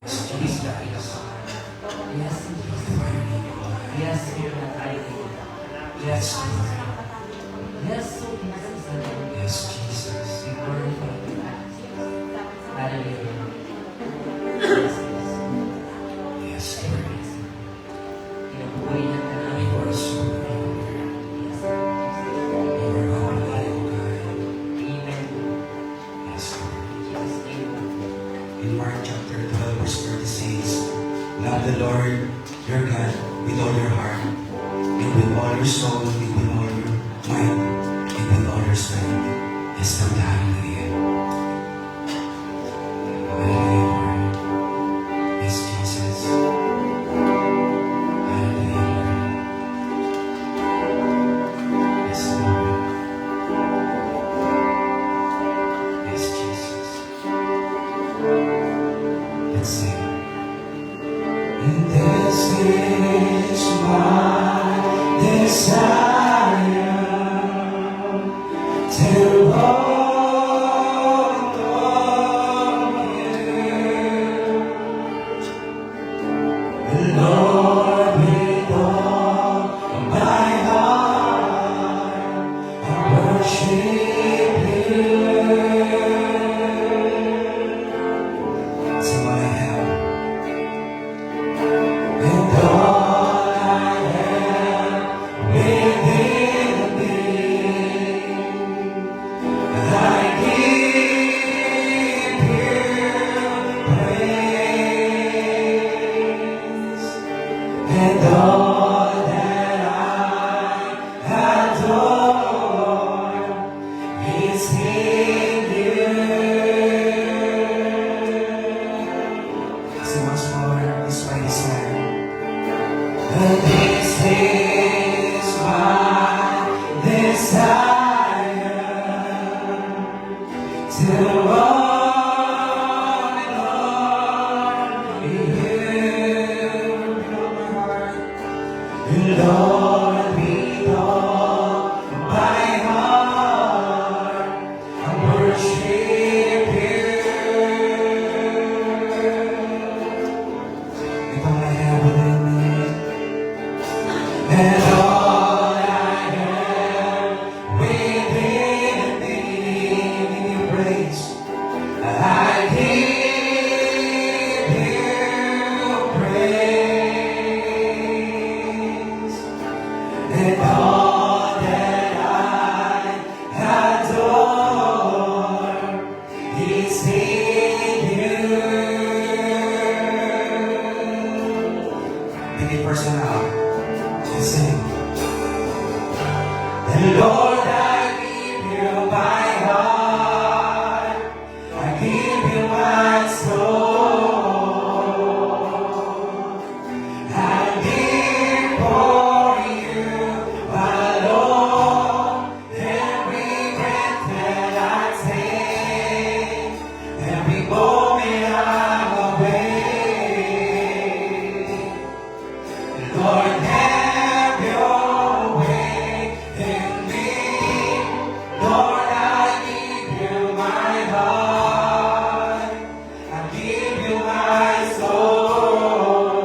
Jesus. Yes, yes, yes, yes, so Jesus. Yes, Jesus. We glorify you. Hallelujah. Yes, yes. Yes, Lord. Pinabuhayan ka namin. You are so good. Yes, you are holy, O God. Amen. Yes, Lord. Jesus' name. In Mark chapter 12, verse 30 says, love the Lord your God with all your heart, and with all your soul, and with all your mind, and with all your strength. Yes, Lord, hallelujah. Hallelujah, Lord. Yes, Jesus. Hallelujah, Lord. Yes, Lord. Yes, Jesus. Let's sing. And this is my desire, to walk on you, Lord, with all my heart, I worship you. So I have, and all I have within me, I give you praise, and all that I adore is in you. So much more is my desire. And this is my desire, to walk in you, Lord, with all my heart, I worship you. With all I have within me, and all I have within me, give you praise. I give you praise, and all that I adore is in you. Make it personal. Just sing. And Lord, I give you my heart, I give you my soul, I live for you alone. Every breath that I take, every moment I'm awake, Lord, have your way in me. Lord, I give you my heart, I give you my soul,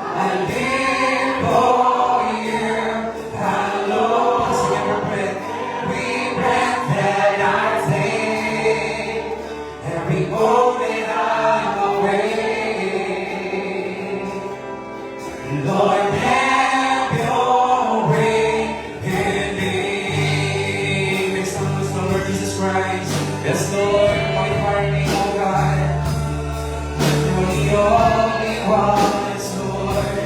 I live for you alone. So every breath that I take, every moment I'm awake, Lord, have your way in me. Make some noise for Lord Jesus Christ. Yes, Lord, my heart me, oh God. You're the only one, yes, Lord.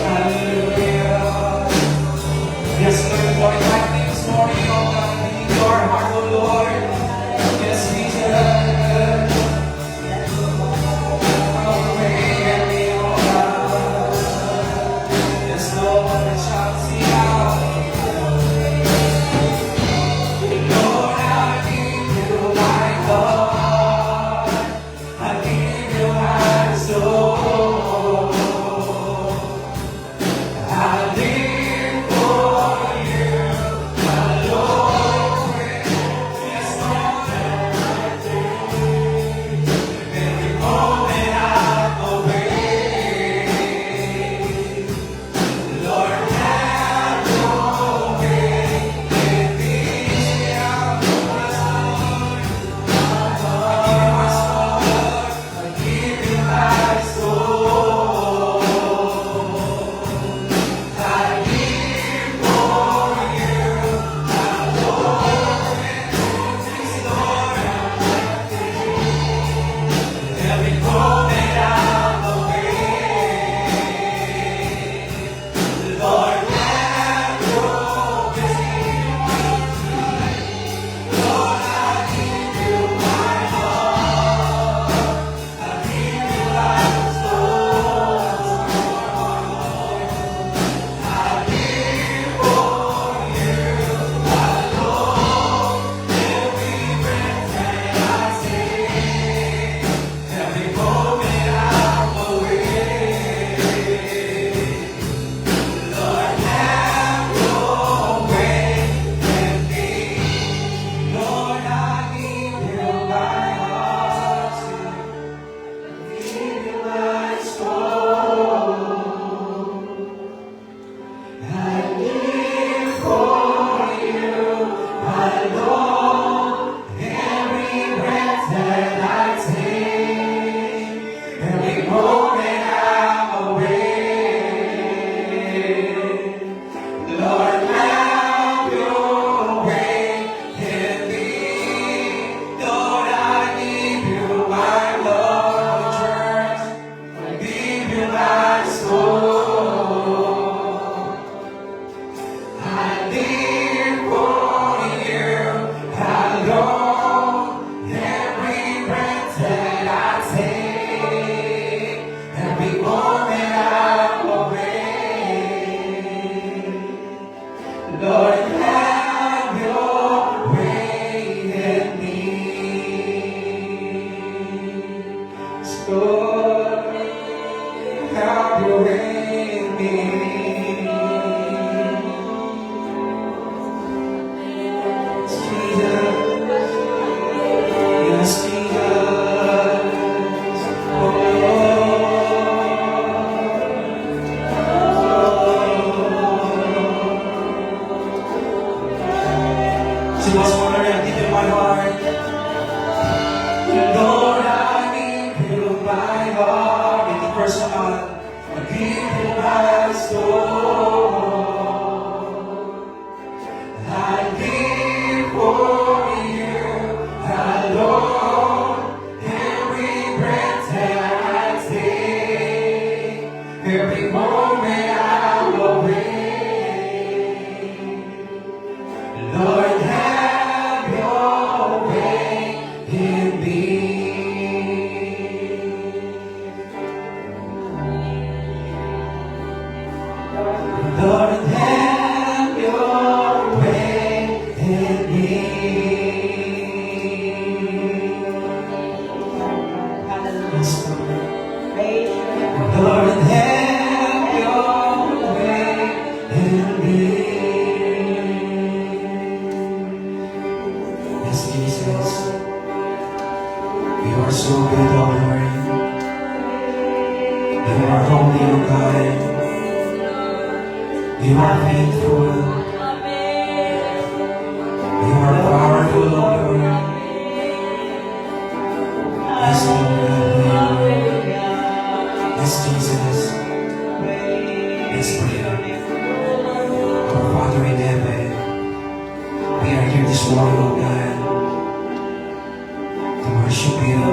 Hallelujah. Yes, Lord, Lord, like me this morning, oh God. We need your heart, oh Lord. Yes, Jesus. Yes, Lord, I shall see out. Lord, I give you my heart, I give you my soul. Lord, have your way in me. Jesus, yes, Jesus. Oh, she was wondering, deep in my heart, Lord, I give you my heart. Make it personal. I give you my soul. I live for you alone. Every breath that I take, every moment I'm awake. Lord, have your way in me. Lord, have your way in me. Yes, Lord. Lord, have your way in me. Yes, Jesus. You are so good, oh Lord. You are holy, oh God. You are faithful. You are powerful, oh Lord. Yes, Lord. Yes, Jesus. Let's pray. Our Father in heaven, we are here this morning, oh God, to worship you,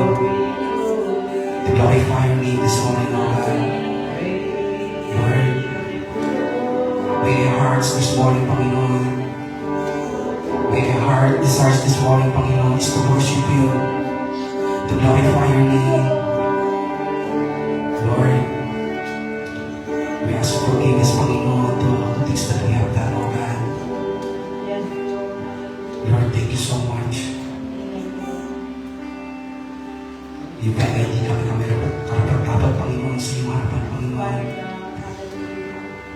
to glorify your name this morning, oh God. Lord, may our hearts this morning, Panginoon, may our heart desires this morning, Panginoon, is to worship you, to glorify your name. Lord, we ask for forgiveness, Panginoon, to all the things that we have done, oh God. Lord, thank you so much. Yung kaya hindi kami karapat-dapat, Panginoon, sa iyong harapan, Panginoon.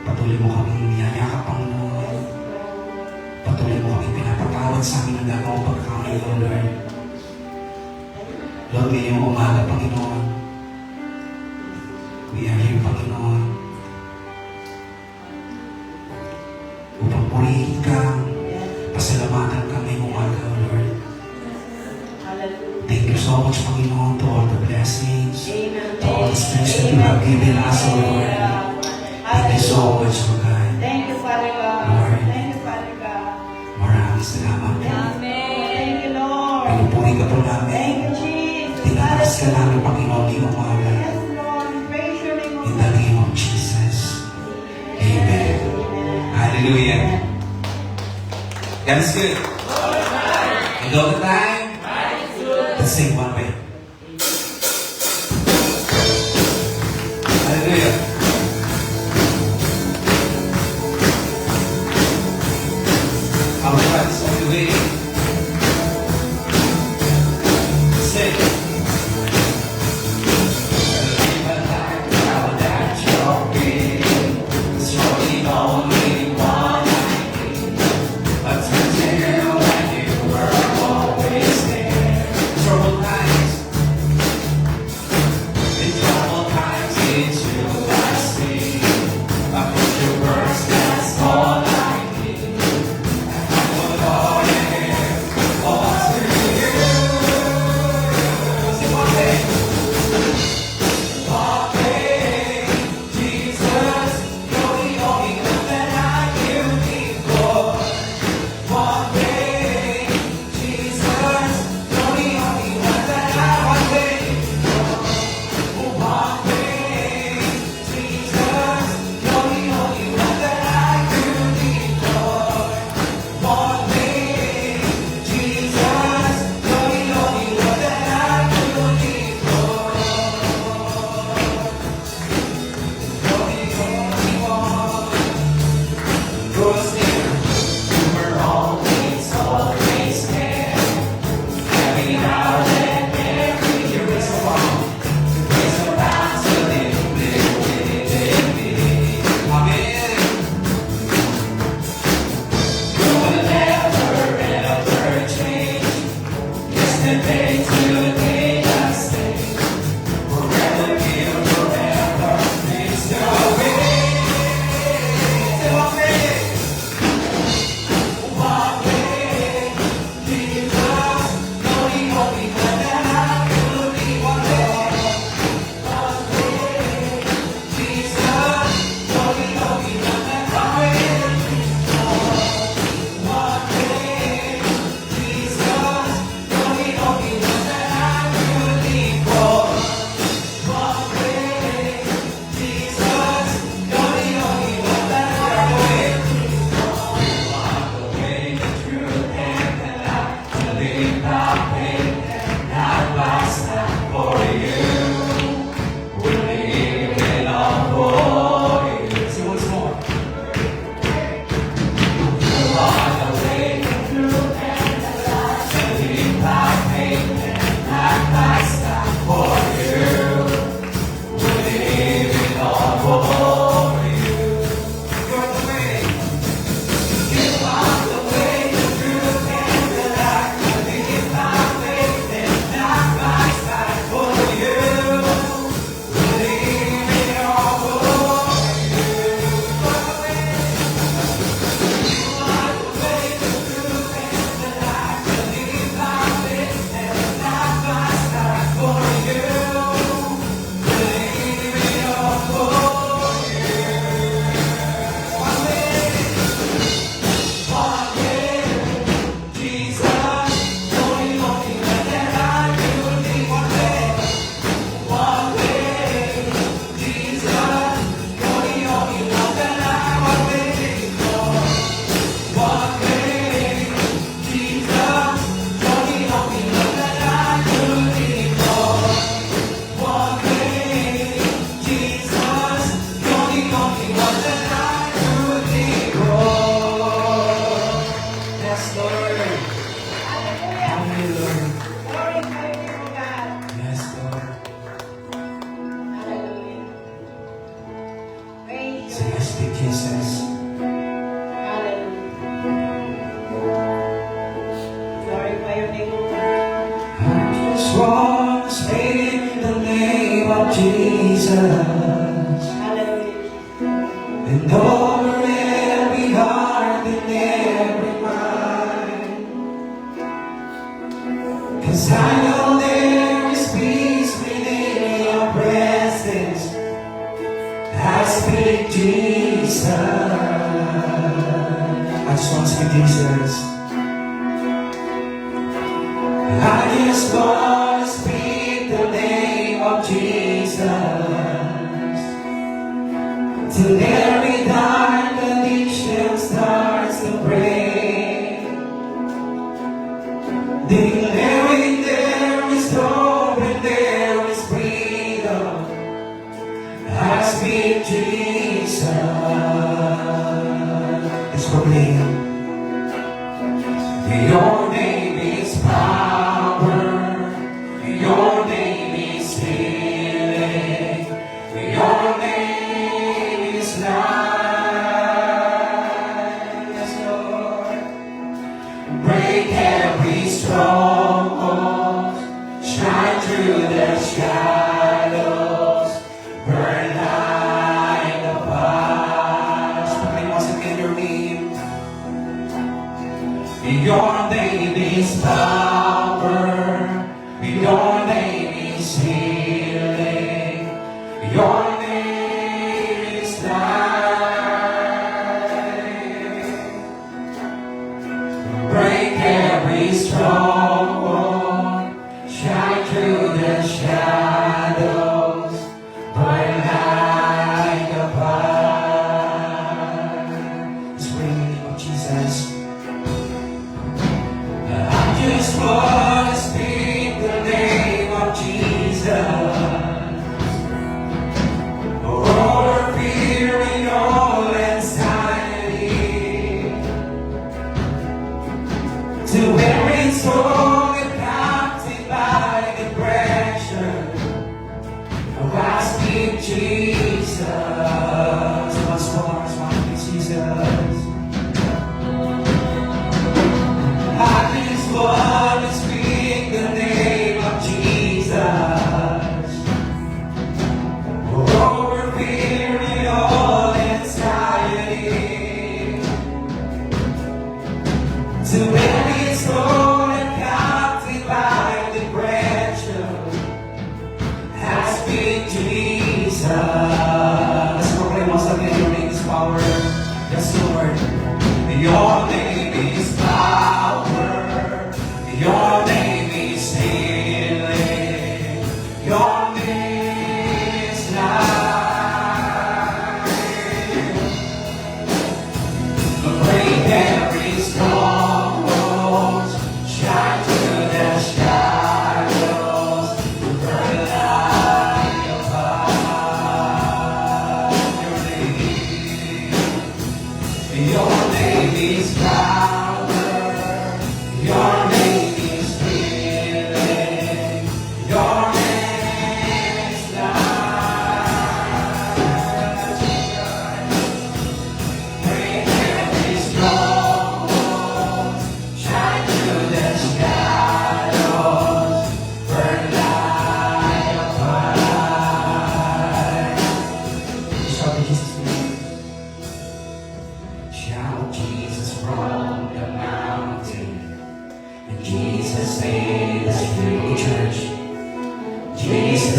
Patuloy mo kaming niyayakap, Panginoon. Patuloy mo kaming pinapatawad sa amin ang gagawang pagkakamali, O Lord. Lord, ngayong umaga, Panginoon, we are here, Panginoon, upang purihin ka, pasalamatan ka ngayong umaga, O Lord. Thank you so much, Panginoon, to all the blessings, to all the strengths that you have given us, O Lord. Thank you so much, O God. Thank you, Father God. Lord. Thank you, Father God. Maraming salamat po. Thank you, Lord. Pinupuri ka po Thank namin. you, Jesus. Tinataas ka namin, Panginoon, ngayong umaga. Yes, Lord. Praise your name, O In the name of Jesus. Amen. Hallelujah. God is good. And all the time, let's sing one way. Hallelujah. Our God is on the way. Sing. Live a life now that you're in. It's surely only one I need. But until when you were always for you. We're living on for you. Sing once more. You are the way, the truth, and the life. Living by faith and not by sight for you. We're living on for you. You're the way. You are the way, the truth, and the life. Living by faith and not by sight for you. We're living on for you. You're the way. You are the way, the truth, and the life. Living by faith and not by sight for you. We're living on for you. One way, Jesus, only that I will be one way, Jesus, only that I was waiting for. One way, Jesus, only that I will live for. One way, Jesus, only that I will live for. Yes, Lord. Hallelujah. Hallelujah. Glorify you, O God. Yes, Lord. Hallelujah. Praise Say you. yes, big Jesus. Hallelujah. Glorify your name, O God. I just want to speak the name of Jesus. Hallelujah. And over every heart and every mind. 'Cause I know there is peace within your presence. I speak Jesus. I just want to speak Jesus. I just want to speak the name of Jesus. Till every dark addiction starts to break. Declaring there is hope and there is freedom. I speak Jesus. Let's proclaim. Your name is power. Your name is healing. Your name is life. Yes, Lord. Break every stronghold. Shine through the shadows. Burn like a fire. Proclaim once again your name. Your name is power. Your name is healing. Your name is life. Break every stronghold. Shine through the shadows. Burn like a fire. Let's pray in the name of Jesus. I just want to speak the name of Jesus.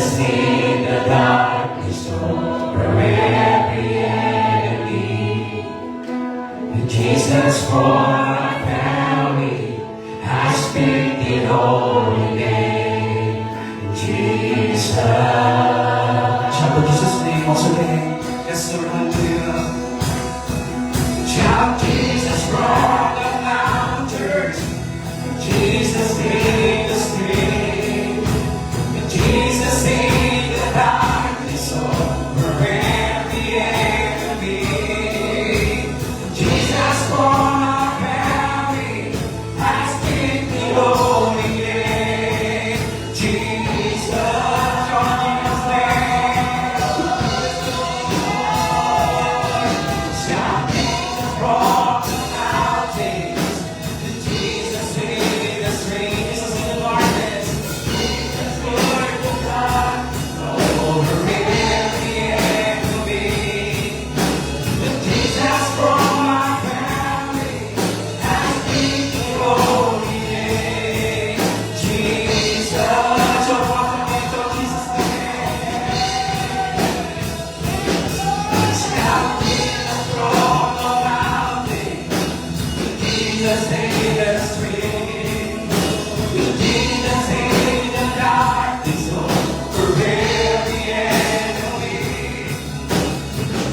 Jesus in the darkness over every enemy. And Jesus for our family, I speak the holy name. Jesus. Shout out Jesus' name once again. Yes, Lord, hallelujah. Shout Jesus from the mountains. Jesus in the street. Jesus in the darkness over every enemy. Jesus for our family, I speak the holy name. Jesus, your name. Shout Jesus from the mountains. Jesus in the street. Jesus in the darkness. Jesus Lord of God over every enemy. Jesus from our family, I speak the holy name. Jesus, your proclamation of Jesus' name. Shout Jesus from the mountain, Jesus in the street, Jesus in the darkness over every enemy.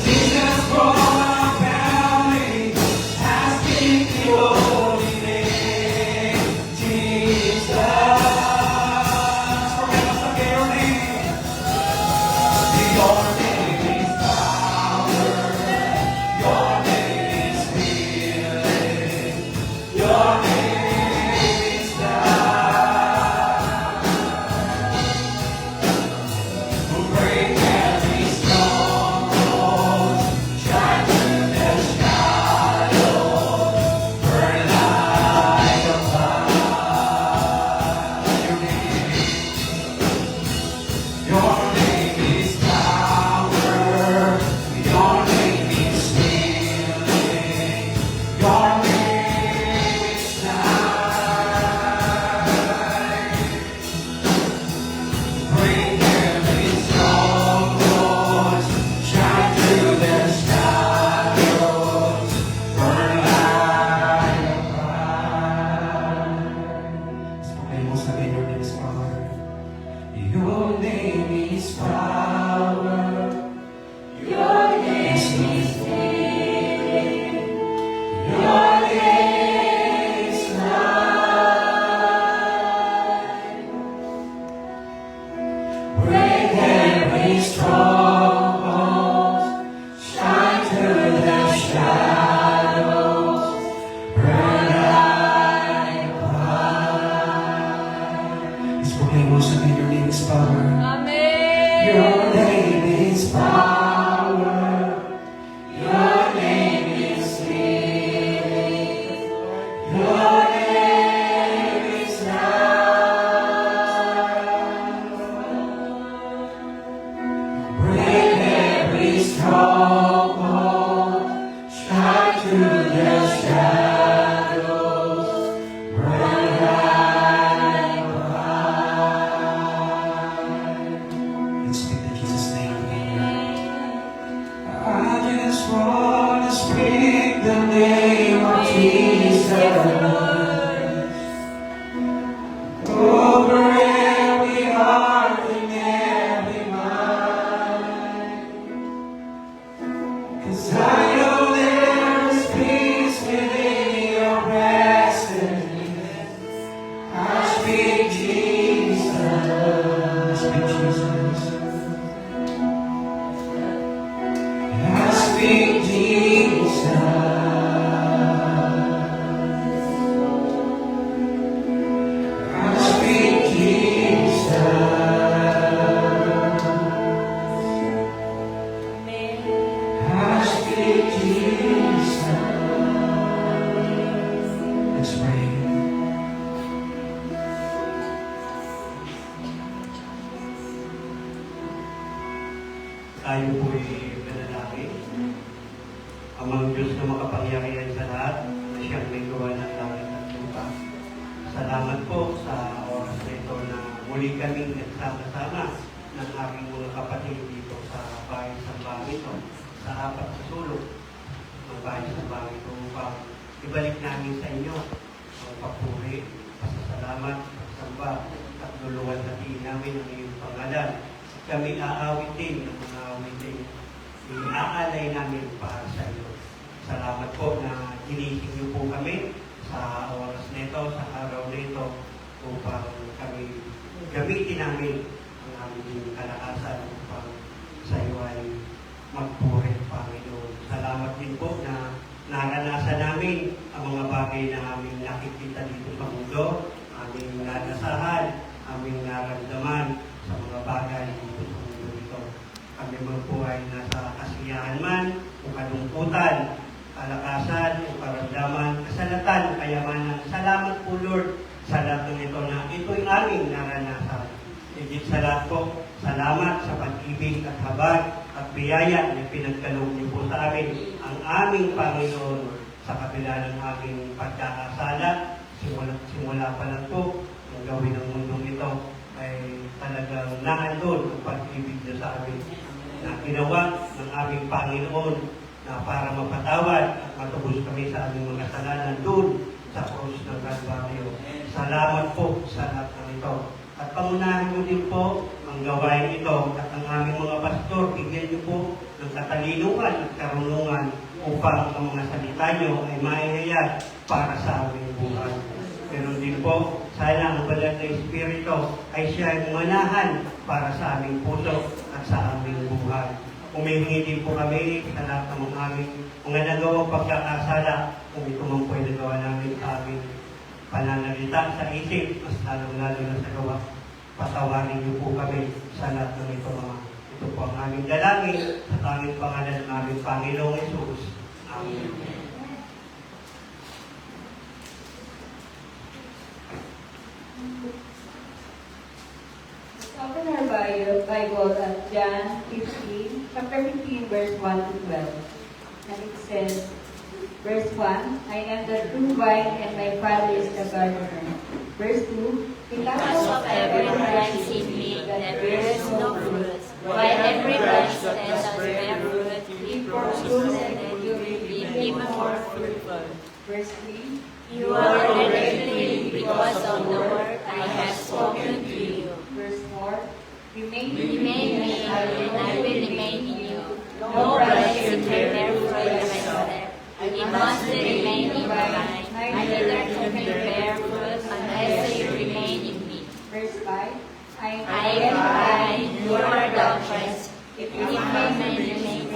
Jesus for our family, I speak the holy name. Jesus, forever forget your name. Your name is power. Your name is healing. Your name is love. Break every stronghold. Shine through the shadows. Burn like a fire. Your name is power. Your name is healing. Your name is life. Break every stronghold. Shine through the shadows. Burn like a fire. Spoken most of your name is power. Your name is power. Your name is healing. Your name is life. Break every stronghold. Shine through the shadows. Burn like fire. Spoken most of your name is power. Your name is power. Your name is healing. Your name is life. Break every stronghold. Shine through the shadows. Burn like fire. Let's speak in Jesus' name together. I just want to speak the name of Jesus over every heart and every mind. 'Cause I know there is peace within your presence. I speak Jesus. I speak Jesus. I speak Jesus. I speak Jesus. I speak Jesus. Let's pray. Tayo po'y manalangin. Amang Diyos na makapangyarihan sa lahat, na siyang may gawa ng langit at lupa. Salamat po sa oras na ito na muli kaming nagsama-sama ng aking mga kapatid dito sa bahay sa ito, sa apat sa sulok ng bahay sa ito upang ibalik namin sa inyo ang papuri, pasasalamat, pagsamba, at luluwan natin namin ang iyong pangalan. Kami aawitin ng mga awitin, iaalay namin para sa iyo. Salamat po na ginising niyo po kami sa oras nito, sa araw nito, upang kami gamitin namin ang aming kalakasan upang sa iyo ay magpuri, Panginoon. Salamat din po na naranasan namin ang mga bagay na aming nakikita dito sa mundo, aming nanasahan, aming naramdaman sa mga bagay dito sa mundo ito. Kami man po ay nasa kasiyahan man, o kalungkutan, kalakasan, o karamdaman, kasalatan, kayamanan. Salamat po, Lord, sa lahat ng ito na ito'y aming naranasan. Higit sa lahat po, salamat sa pag-ibig at habag at biyaya na pinagkaloob niyo po sa amin ang aming Panginoon sa kabila ng aming pagkakasala. Simula pa lang po ang gawin ng mundong ito ay talagang naandun ang pag-ibig niyo sa amin na ginawa ng aming Panginoon na para mapatawad at matubos kami sa aming mga kasalanan doon sa krus ng Kalbaryo. Salamat po sa lahat ng ito. At pangunahin mo din po ang gawain ito at ang aming mga pastor, bigyan niyo po ng katalinuhan at karunungan upang ang mga salita niyo ay maihayag para sa aming buhay. Pero din po, sana ang banal na Espiritu ay siya ay manahan para sa aming puso at sa aming buhay. Humihingi din po kami sa lahat ng aming mga nagawang pagkakasala kung ito man po ay nagawa namin sa aming pananalita sa isip, mas lalong-lalo na sa gawa. Patawarin niyo po kami sa lahat ng ito mga. Ito po ang aming dalangin sa tanging pangalan ng aming Panginoong Yesus. Amen. Let's open our Bible at John 15, chapter 15, verse 1 to 12. And it says, verse 1, I am the true vine and my Father is the gardener. Verse 2, Because of every branch in me that bears no fruit, while every branch that does bear fruit, he prunes, and then you will be even more fruitful. verse 3, You are already clean because of the word I have spoken to you. verse 4, remain Remain in me, and I will remain in you. No branch can bear fruit by itself. It must remain in the vine. Neither can you bear fruit unless you remain in me. verse 5, I am vine, you are the branches. If you remain in me,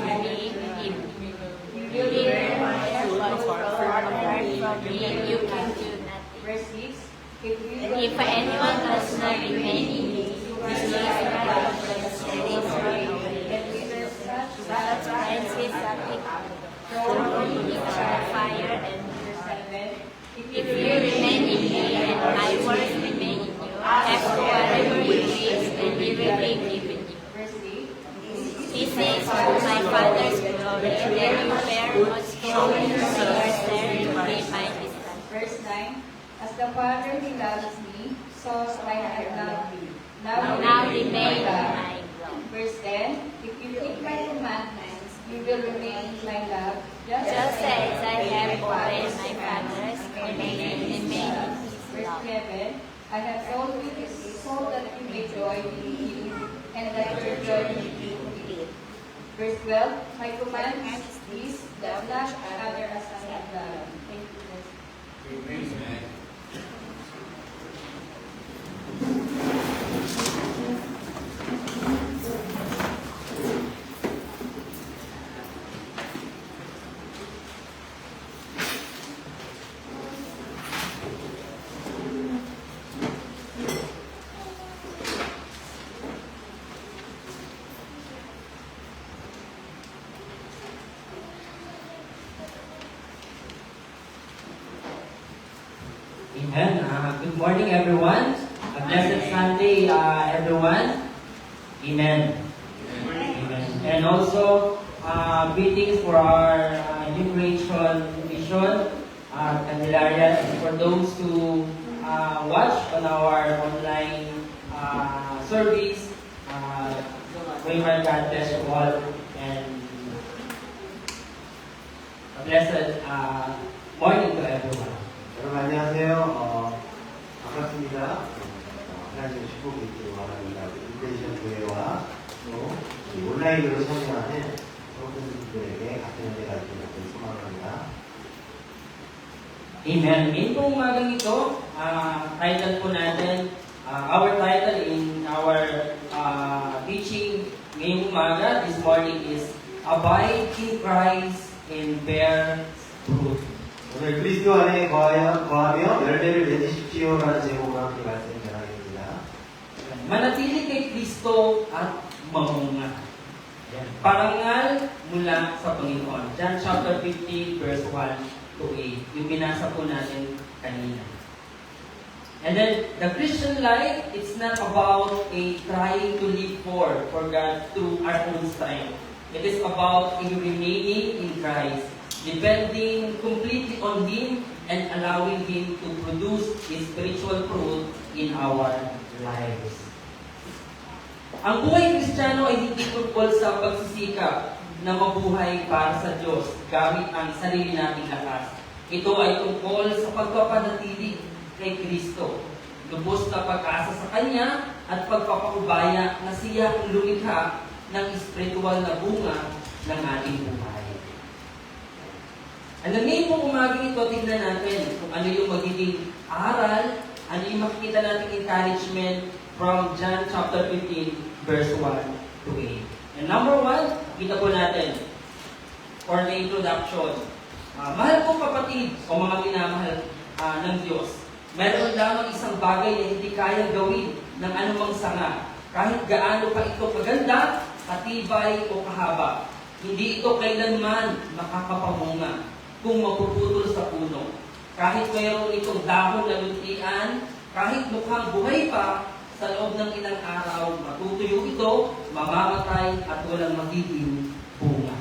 you will bear much fruit, for apart from me, you can do nothing. verse 6, If anyone does not remain in me, he is like a branch that is thrown away. Such branches are picked up, thrown into the fire, and burned. If you remain in me, and my words remain in you, ask whatever you wish, and it will be given you. verse 8, This is for my Father's glory, that you bear much fruit, and yours there to be my disciple. verse 9, as the Father he loves me, so I have loved you. Now remain in my love. Verse 10, if you keep my commandments, you will remain in my love, just Just as I have obeyed Father's my Father's command and remain in his Verse love. 11, I have told you this so that you may joy in me, and that your joy may be complete. Verse 12, my command is this, that love another as I have loved. Thank you, Lord. Amen. Good morning, everyone. A blessed Sunday, everyone. Amen. Amen. And also, greetings for our New Creation Mission, Candelaria, and for those who watch on our online service. May God bless you all and a blessed morning to everyone. 여러분 안녕하세요. 반갑습니다. 하나님의 축복이 있기를 바랍니다. 인테리션 교회와 또 온라인으로 참여하는 모든 분들에게 같은 은혜가 있기를 소망합니다. Amen. Ngayon pong umagang ito, title po natin, our title in our teaching ngayong umaga, this morning is Abide in Christ and Bear Fruit. 오늘 그리스도 안에 거하며 열매를 맺으십시오라는 제목으로 함께 말씀 전하겠습니다. Manatili kay Kristo at mamunga. Yan. Parangal mula sa Panginoon. John chapter 15 verse 1 to 8. Yung binasa po natin kanina. And then, the Christian life, it's not about trying to live for God through our own strength. It is about remaining in Christ, depending completely on Him and allowing Him to produce His spiritual fruit in our lives. Ang buhay Kristiyano ay hindi tungkol sa pagsisikap na mabuhay para sa Diyos gamit ang sarili nating lakas. Ito ay tungkol sa pagpapanatili kay Kristo, lubos na pag-asa sa Kanya at pagpapakubaya na siya ang lumikha ng espiritual na bunga ng ating buhay. Alam niyo kung umaging ito, tignan natin kung ano yung magiging aral, ano yung makikita nating encouragement from John chapter 15 verse 1 to 8. And number 1, kita po natin for the introduction. Mahal kong kapatid o mga minamahal ng Diyos, meron lamang isang bagay na hindi kayang gawin ng anumang sanga, kahit gaano pa ito kaganda, katibay o kahaba. Hindi ito kailanman makakapamunga kung mapuputol sa puno. Kahit mayroon itong dahon na luntian, kahit mukhang buhay pa, sa loob ng ilang araw, matutuyo ito, mamamatay at walang magiging bunga.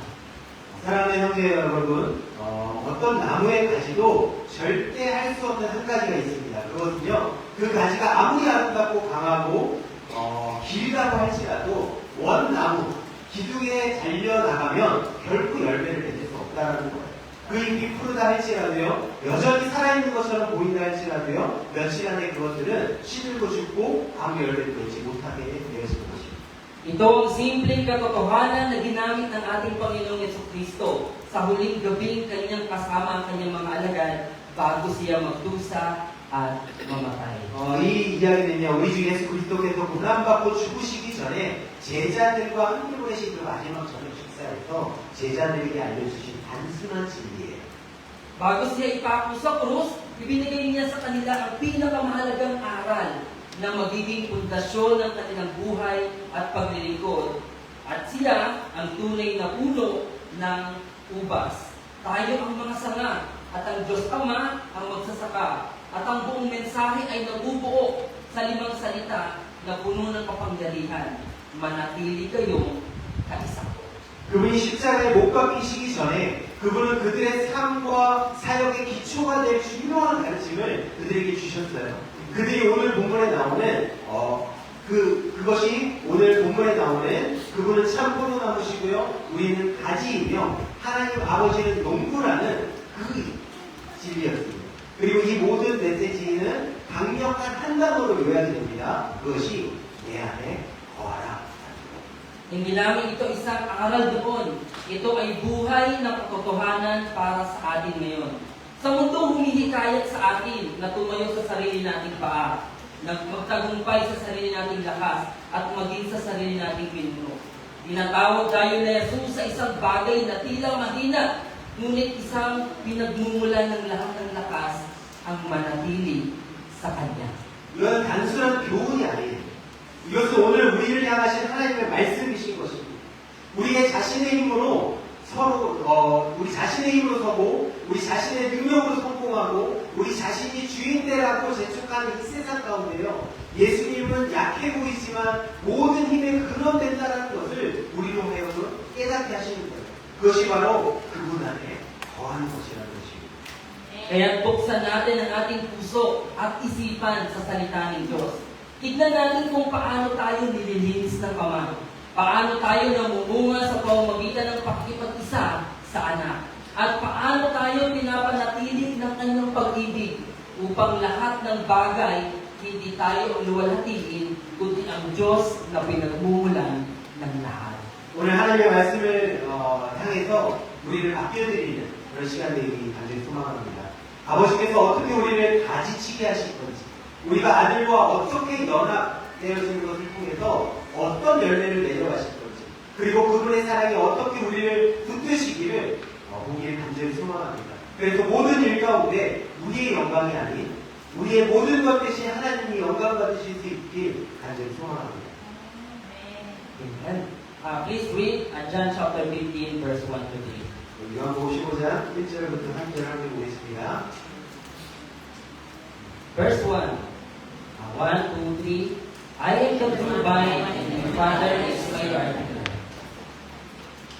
사랑하는 형제 여러분, 어떤 나무의 가지도 절대 할 수 없는 한 가지가 있습니다. 그것은요, 그 가지가 아무리 아름답고 강하고 길다고 할지라도 원나무, 기둥에 달려나가면 결코 열매를 맺을 수 없다는 거예요. 그 잎이 푸르다 할지라도요, 여전히 살아있는 것처럼 보인다 할지라도요, 며칠 안에 그것들은 시들고 죽고 아무 열매를 맺지 못하게 되어지는 것입니다. Ito ang simpleng katotohanan na ginamit ng ating Panginoong Jesucristo sa huling gabing kanyang kasama ang kanyang mga alagad bago siya magdusa at mamatay. 이 이야기는요, 우리 주 예수 그리스도께서 고난받고 죽으시기 전에 제자들과 함께 보내신 그 마지막 저녁 식사에서 제자들에게 알려주신 단순한 진리예요. Bago siya ipako sa krus, ibinigay niya sa kanila ang pinakamahalagang aral na magiging pundasyon ng kanilang buhay at paglilingkod. At siya ang tunay na puno ng ubas. Tayo ang mga sanga at ang Diyos Ama ang magsasaka. At ang buong mensahe ay nabubuo sa 5 salita na puno ng kapangyarihan. Manatili kayong kaisa ko. 그분이 십자가에 못 박히시기 전에 그분은 그들의 삶과 사역의 기초가 될 유명한 가르침을 그들에게 주셨어요. 그들이 오늘 본문에 나오는 그것이 오늘 본문에 나오는 그분은 참 포도나무시고요. 우리는 가지이며 하나님 아버지는 농부라는 그 진리였습니다. 그리고 이 모든 메시지는 강력한 한 단어로 요약이 됩니다. 그것이 내 안에 거하라. Hindi namin ito isang aral doon. Ito ay buhay na katotohanan para sa atin ngayon. Sa mundo humihikayat sa atin na tumayo sa sarili nating paa, magtagumpay sa sarili nating lakas, at maging sa sarili nating pinuno. Tinatawag tayo na Jesus sa isang bagay na tila mahina, ngunit isang pinagmumulan ng lahat ng lakas ang manatili sa Kanya. 이건 단순한 교훈이 아니에요. 이것은 오늘 우리를 향하신 하나님의 말씀이신 것입니다. 우리의 자신의 힘으로 우리 자신의 힘으로 서고, 우리 자신의 능력으로 성공하고, 우리 자신이 주인되라고 재촉하는 이 세상 가운데요. 예수님은 약해 보이지만 모든 힘의 근원 된다는 것을 우리로 하여금 깨닫게 하시는 거예요. 그것이 바로 그분 안에 거하는 것이라는 것입니다. Kaya buksan natin ang ating puso at isipan sa salita ng Diyos. Tignan natin kung paano tayo nililinis ng Ama. Paano tayo namumunga sa pamamagitan ng pakikipag-isa sa anak. At paano tayo pinapanatili ng kanyang pag-ibig upang lahat ng bagay hindi tayo luwalhatiin, kundi ang Diyos na pinagmumulan ng lahat. 오늘 하나님의 말씀을 향해서 우리를 아껴드리는 그런 시간 되기 간절히 소망합니다. 아버지께서 어떻게 우리를 가지치게 하실 건지, 우리가 아들과 어떻게 연합되어지는 것을 통해서 어떤 열매를 내려가실 건지, 그리고 그분의 사랑이 어떻게 우리를 붙드시기를 보기를 간절히 소망합니다. 그래서 모든 일 가운데 우리의 영광이 아닌 우리의 모든 것 대신 하나님이 영광 받으실 수 있길 간절히 소망합니다. Amen. Please read John chapter 15, verse 1 to 3. 요한복음 15장 1절부터 3절 함께 보겠습니다. Verse 1. 1, 2, 3. I am the true vine, and my Father is my gardener.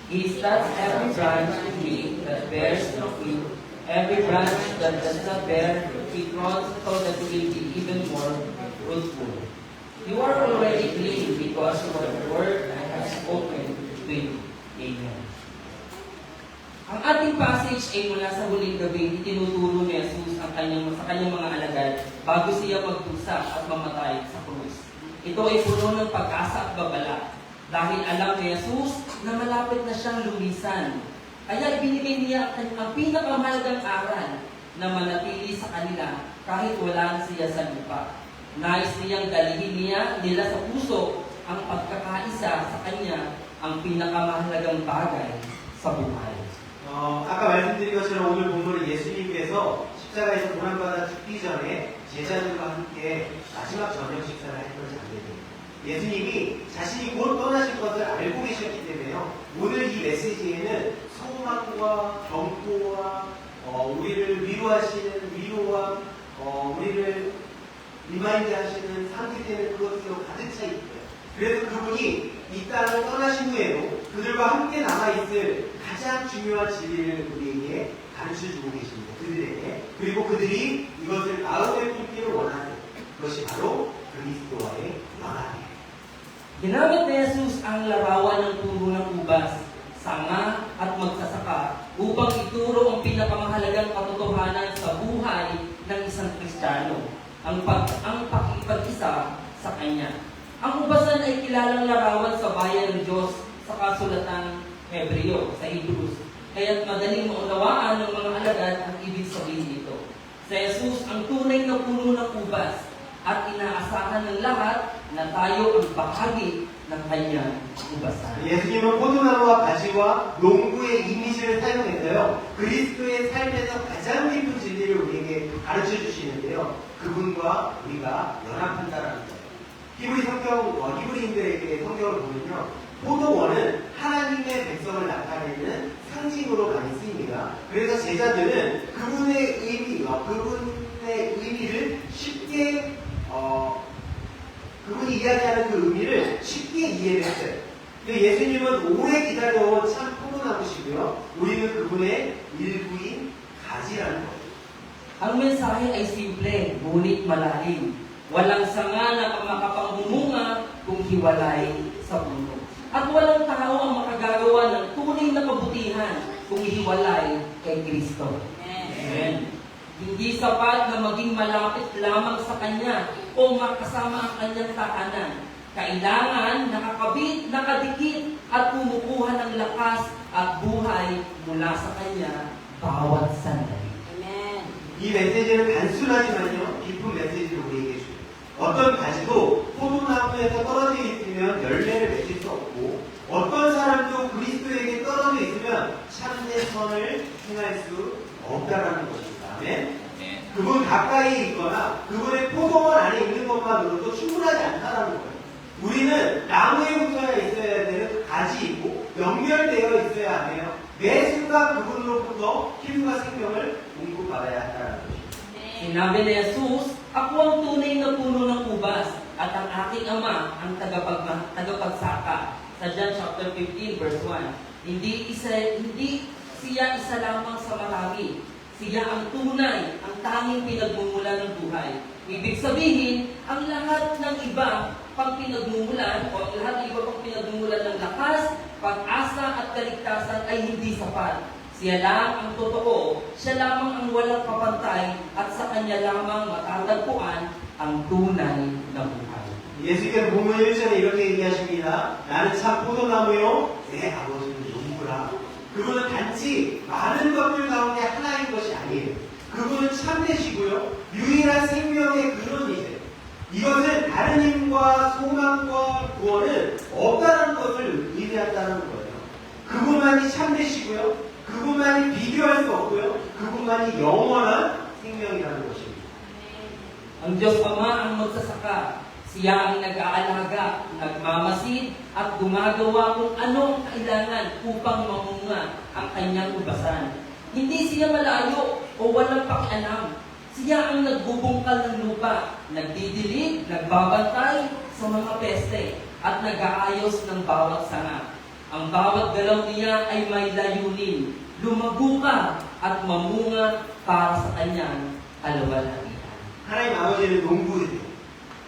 He starts every branch in me that bears no fruit. Every branch that does not bear, he prunes so that it will be even more fruitful. You are already clean because of the word I have spoken to you. Amen. Ang ating passage ay mula sa huling gabi, itinuturo ni Jesus sa kanyang mga alagad bago siya magdusa at mamatay sa krus. Ito ay puno ng pag-asa at babala dahil alam ni Jesus na malapit na siyang lumisan. Kaya ibinigay niya ang pinakamahalagang aral na manatili sa kanila kahit wala siya sa lupa. Nais niyang dalhin nila sa puso ang pagkakaisa sa kanya ang pinakamahalagang bagay sa buhay. 아까 말씀드린 것처럼 오늘 본문은 예수님께서 십자가에서 고난받아 죽기 전에 제자들과 함께 마지막 저녁 식사를 했던 장면입니다. 예수님이 자신이 곧 떠나실 것을 알고 계셨기 때문에요. 오늘 이 메시지에는 소망과 경고와 우리를 위로하시는 위로와 우리를 리마인드 하시는 상기되는 그것으로 가득 차 있고요. 그래서 그분이 이 땅을 떠나신 후에도 그들과 함께 남아있을 가장 중요한 진리를 우리에게 가르쳐주고 계십니다. 그들에게. 그리고 그들이 이것을 마음에 품기를 원하는 것이 바로 그리스도와의 연합이에요. Ginamit ni Jesus ang larawan ng puno ng ubas, sanga at magsasaka upang ituro ang pinakamahalagang katotohanan sa buhay ng isang Kristiyano, ang pakikipag-isa sa Kanya. Ang ubasan ay kilalang larawan sa bayan ng Diyos sa kasulatang Hebreo, sa Hebrews. Kaya't madaling maunawaan ng mga alagad ang ibig sabihin nito. Sa Jesus ang tunay na puno ng ubas at inaasahan ng lahat na tayo ang bahagi ng kanyang ubasan. 예수님은 포도나무와 가지와 농부의 이미지를 사용해서요. 그리스도의 삶에서 가장 깊은 진리를 우리에게 가르쳐 주시는데요. 그분과 우리가 연합한다라는 거예요. 히브리인들에게 성경을 보면요. 포도원은 하나님의 백성을 나타내는 상징으로 많이 쓰입니다. 그래서 제자들은 그분의 의미를 쉽게 그분이 이야기하는 그 의미를 쉽게 이해를 했어요. 근데 예수님은 오래 기다려온 참 포도나무시고요. 우리는 그분의 일부인 가지라는 거예요. Ang mensahe ay simple, ngunit malalim. Walang sanga na makapanghumunga kung hiwalay sa puno. At walang tao ang makagagawa ng tunay na kabutihan kung hiwalay kay Kristo. Amen. Hindi sapat na maging malapit lamang sa Kanya o makasama ang Kanyang tahanan. Kailangan nakakabit, nakadikit at kumukuha ng lakas at buhay mula sa Kanya bawat sandali. 이 메시지는 단순하지만요, 깊은 메시지를 우리에게 줘요. 어떤 가지도 포도나무에서 떨어져 있으면 열매를 맺을 수 없고, 어떤 사람도 그리스도에게 떨어져 있으면 참된 선을 행할 수 없다라는 것입니다. 아멘. 그분 가까이 있거나 그분의 포도원 안에 있는 것만으로도 충분하지 않다라는 거예요. 우리는 나무에 붙어 있어야 되는 가지 있고 연결되어 있어야 하며 매 순간 그분으로부터 힘과 생명을 공급받아야 한다는 것입니다. Sinabi ni Jesus, ako ang tunay na puno ng ubas at ang aking ama ang tagapagsaka. Sa John chapter 15 verse 1. Hindi siya isa lamang sa marami. Siya ang tunay, ang tanging pinagmumula ng buhay. Ibig sabihin, ang lahat ng iba pang pinagmumulan o ang lahat ng iba pang pinagmumulan ng lakas, pag-asa at kaligtasan ay hindi sapat. Siya lang ang totoo, siya lamang ang walang kapantay at sa kanya lamang matatagpuan ang tunay na buhay. 예수께서 본문 1절에 이렇게 얘기하십니다. 나는 참 포도나무요, 내 아버지는 농부라. 그분은 단지 많은 것들 가운데 하나인 것이 아니에요. 그분은 참되시고요, 유일한 생명의 근원이세요. 이것은 다른 힘과 소망과 구원은 없다는 것을 의미한다는 거예요. 그분만이 참되시고요, 그분만이 비교할 수 없고요, 그분만이 영원한 생명이라는 것입니다. Ang Diyos Ama ang magsasaka. Siya ang nag-aalaga, nagmamasid, at gumagawa kung ano ang kailangan upang mamunga ang kanyang ubasan. Hindi siya malayo o walang pakialam. Siya ang nagbubungkal ng lupa, nagdidilig, nagbabantay sa mga peste, at nag-aayos ng bawat sanga. Ang bawat galaw niya ay may layunin. Lumago ka at mamunga para sa kanyang kalwalhatian. 하나님 아버지는 농부이세요.